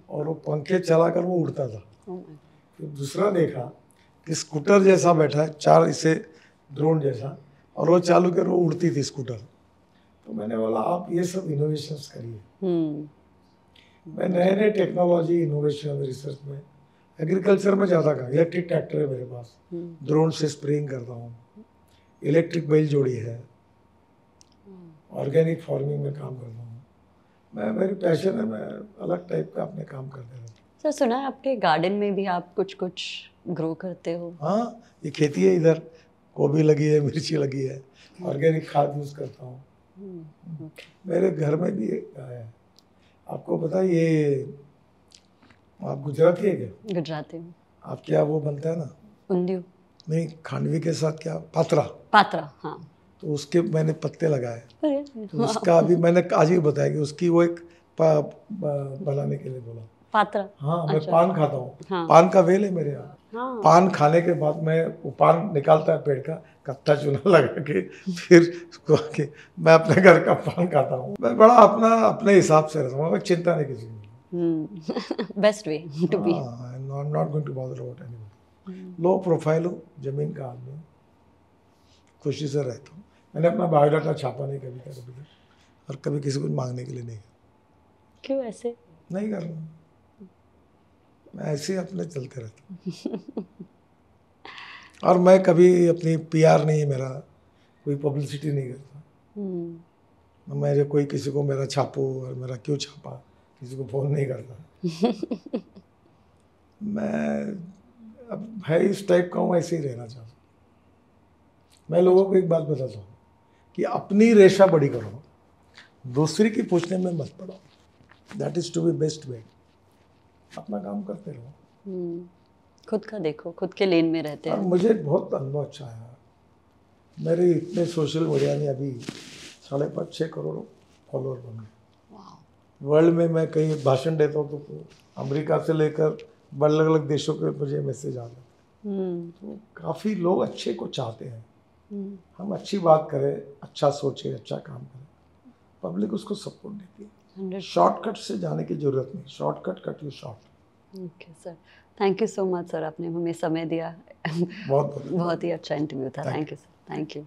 और वो पंखे चलाकर वो उड़ता था। फिर दूसरा देखा कि स्कूटर जैसा बैठा है, 4 इसे ड्रोन जैसा, और वो चालू कर वो उड़ती थी स्कूटर। तो मैंने बोला आप ये सब इनोवेशंस करिए। मैं नए नए टेक्नोलॉजी, इनोवेशन, रिसर्च में, एग्रीकल्चर में ज़्यादा काम। इलेक्ट्रिक ट्रैक्टर है मेरे पास, ड्रोन से स्प्रेइंग करता हूँ, इलेक्ट्रिक बैल जोड़ी है, ऑर्गेनिक फार्मिंग में काम करता हूँ। मेरी पैशन है, मैं अलग टाइप का अपने काम करते रहता हूँ। सर, सुना है आपके गार्डन में भी आप कुछ ग्रो करते हो? हाँ, ये खेती है, इधर गोभी लगी है, मिर्ची लगी है, ऑर्गेनिक खाद यूज़ करता हूँ। मेरे घर में भी है। आपको पता है ये, आप गुजराती है क्या? गुजराती हूँ। आप क्या वो बनता है ना, उंधियू? नहीं, खांडवी के साथ क्या, पात्रा। पात्रा, हाँ। तो उसके मैंने पत्ते लगाए, तो हाँ। उसका अभी मैंने आज ही बताया कि उसकी वो एक बनाने के लिए बोला। पात्रा? हाँ, मैं अच्छा। पान खाता हूँ। हाँ। पान का वेल है मेरे यहाँ। हाँ। पान खाने के बाद मैं वो पान निकालता है पेड़ का, कत्था चूना लगा के, फिर उसको आके मैं अपने घर का पान खाता हूँ। मैं बड़ा अपने हिसाब से रहता हूँ, मैं चिंता नहीं किसी की। Best way to be. I am not going to bother about anybody. Low profile हूँ, जमीन का आदमी हूँ, खुशी से रहता हूँ। मैंने अपना बायोडाटा छापा नहीं कभी तक। और कभी किसी को मांगने के लिए नहीं। क्यों ऐसे? नहीं कर रहा, मैं ऐसे ही अपने चलते रहता हूँ। और मैं कभी अपनी PR नहीं है मेरा, कोई पब्लिसिटी नहीं करता। मेरे कोई किसी को मेरा छापो और मेरा क्यों छापा, किसी को फोन नहीं करता। मैं अब है इस टाइप का हूँ, ऐसे ही रहना चाहता हूँ। मैं लोगों को एक बात बताता हूँ कि अपनी रेशा बड़ी करो, दूसरी की पूछने में मत पड़ो। That is to be best way. अपना काम करते रहो, खुद का देखो, खुद के लेन में रहते हैं। मुझे बहुत अनुभव अच्छा है। मेरे इतने सोशल मीडिया में अभी 5.5-6 करोड़ फॉलोअर बन गए। वर्ल्ड में मैं कहीं भाषण देता हूँ तो अमेरिका से लेकर अलग अलग देशों के मुझे मैसेज आते हैं। तो काफ़ी लोग अच्छे को चाहते हैं। हम अच्छी बात करें, अच्छा सोचें, अच्छा काम करें, पब्लिक उसको सपोर्ट देती है। शॉर्टकट से जाने की जरूरत नहीं, shortcut cut you short. Okay sir, thank you so much sir, आपने हमें समय दिया। बहुत ही अच्छा इंटरव्यू था। Thank you sir, thank you.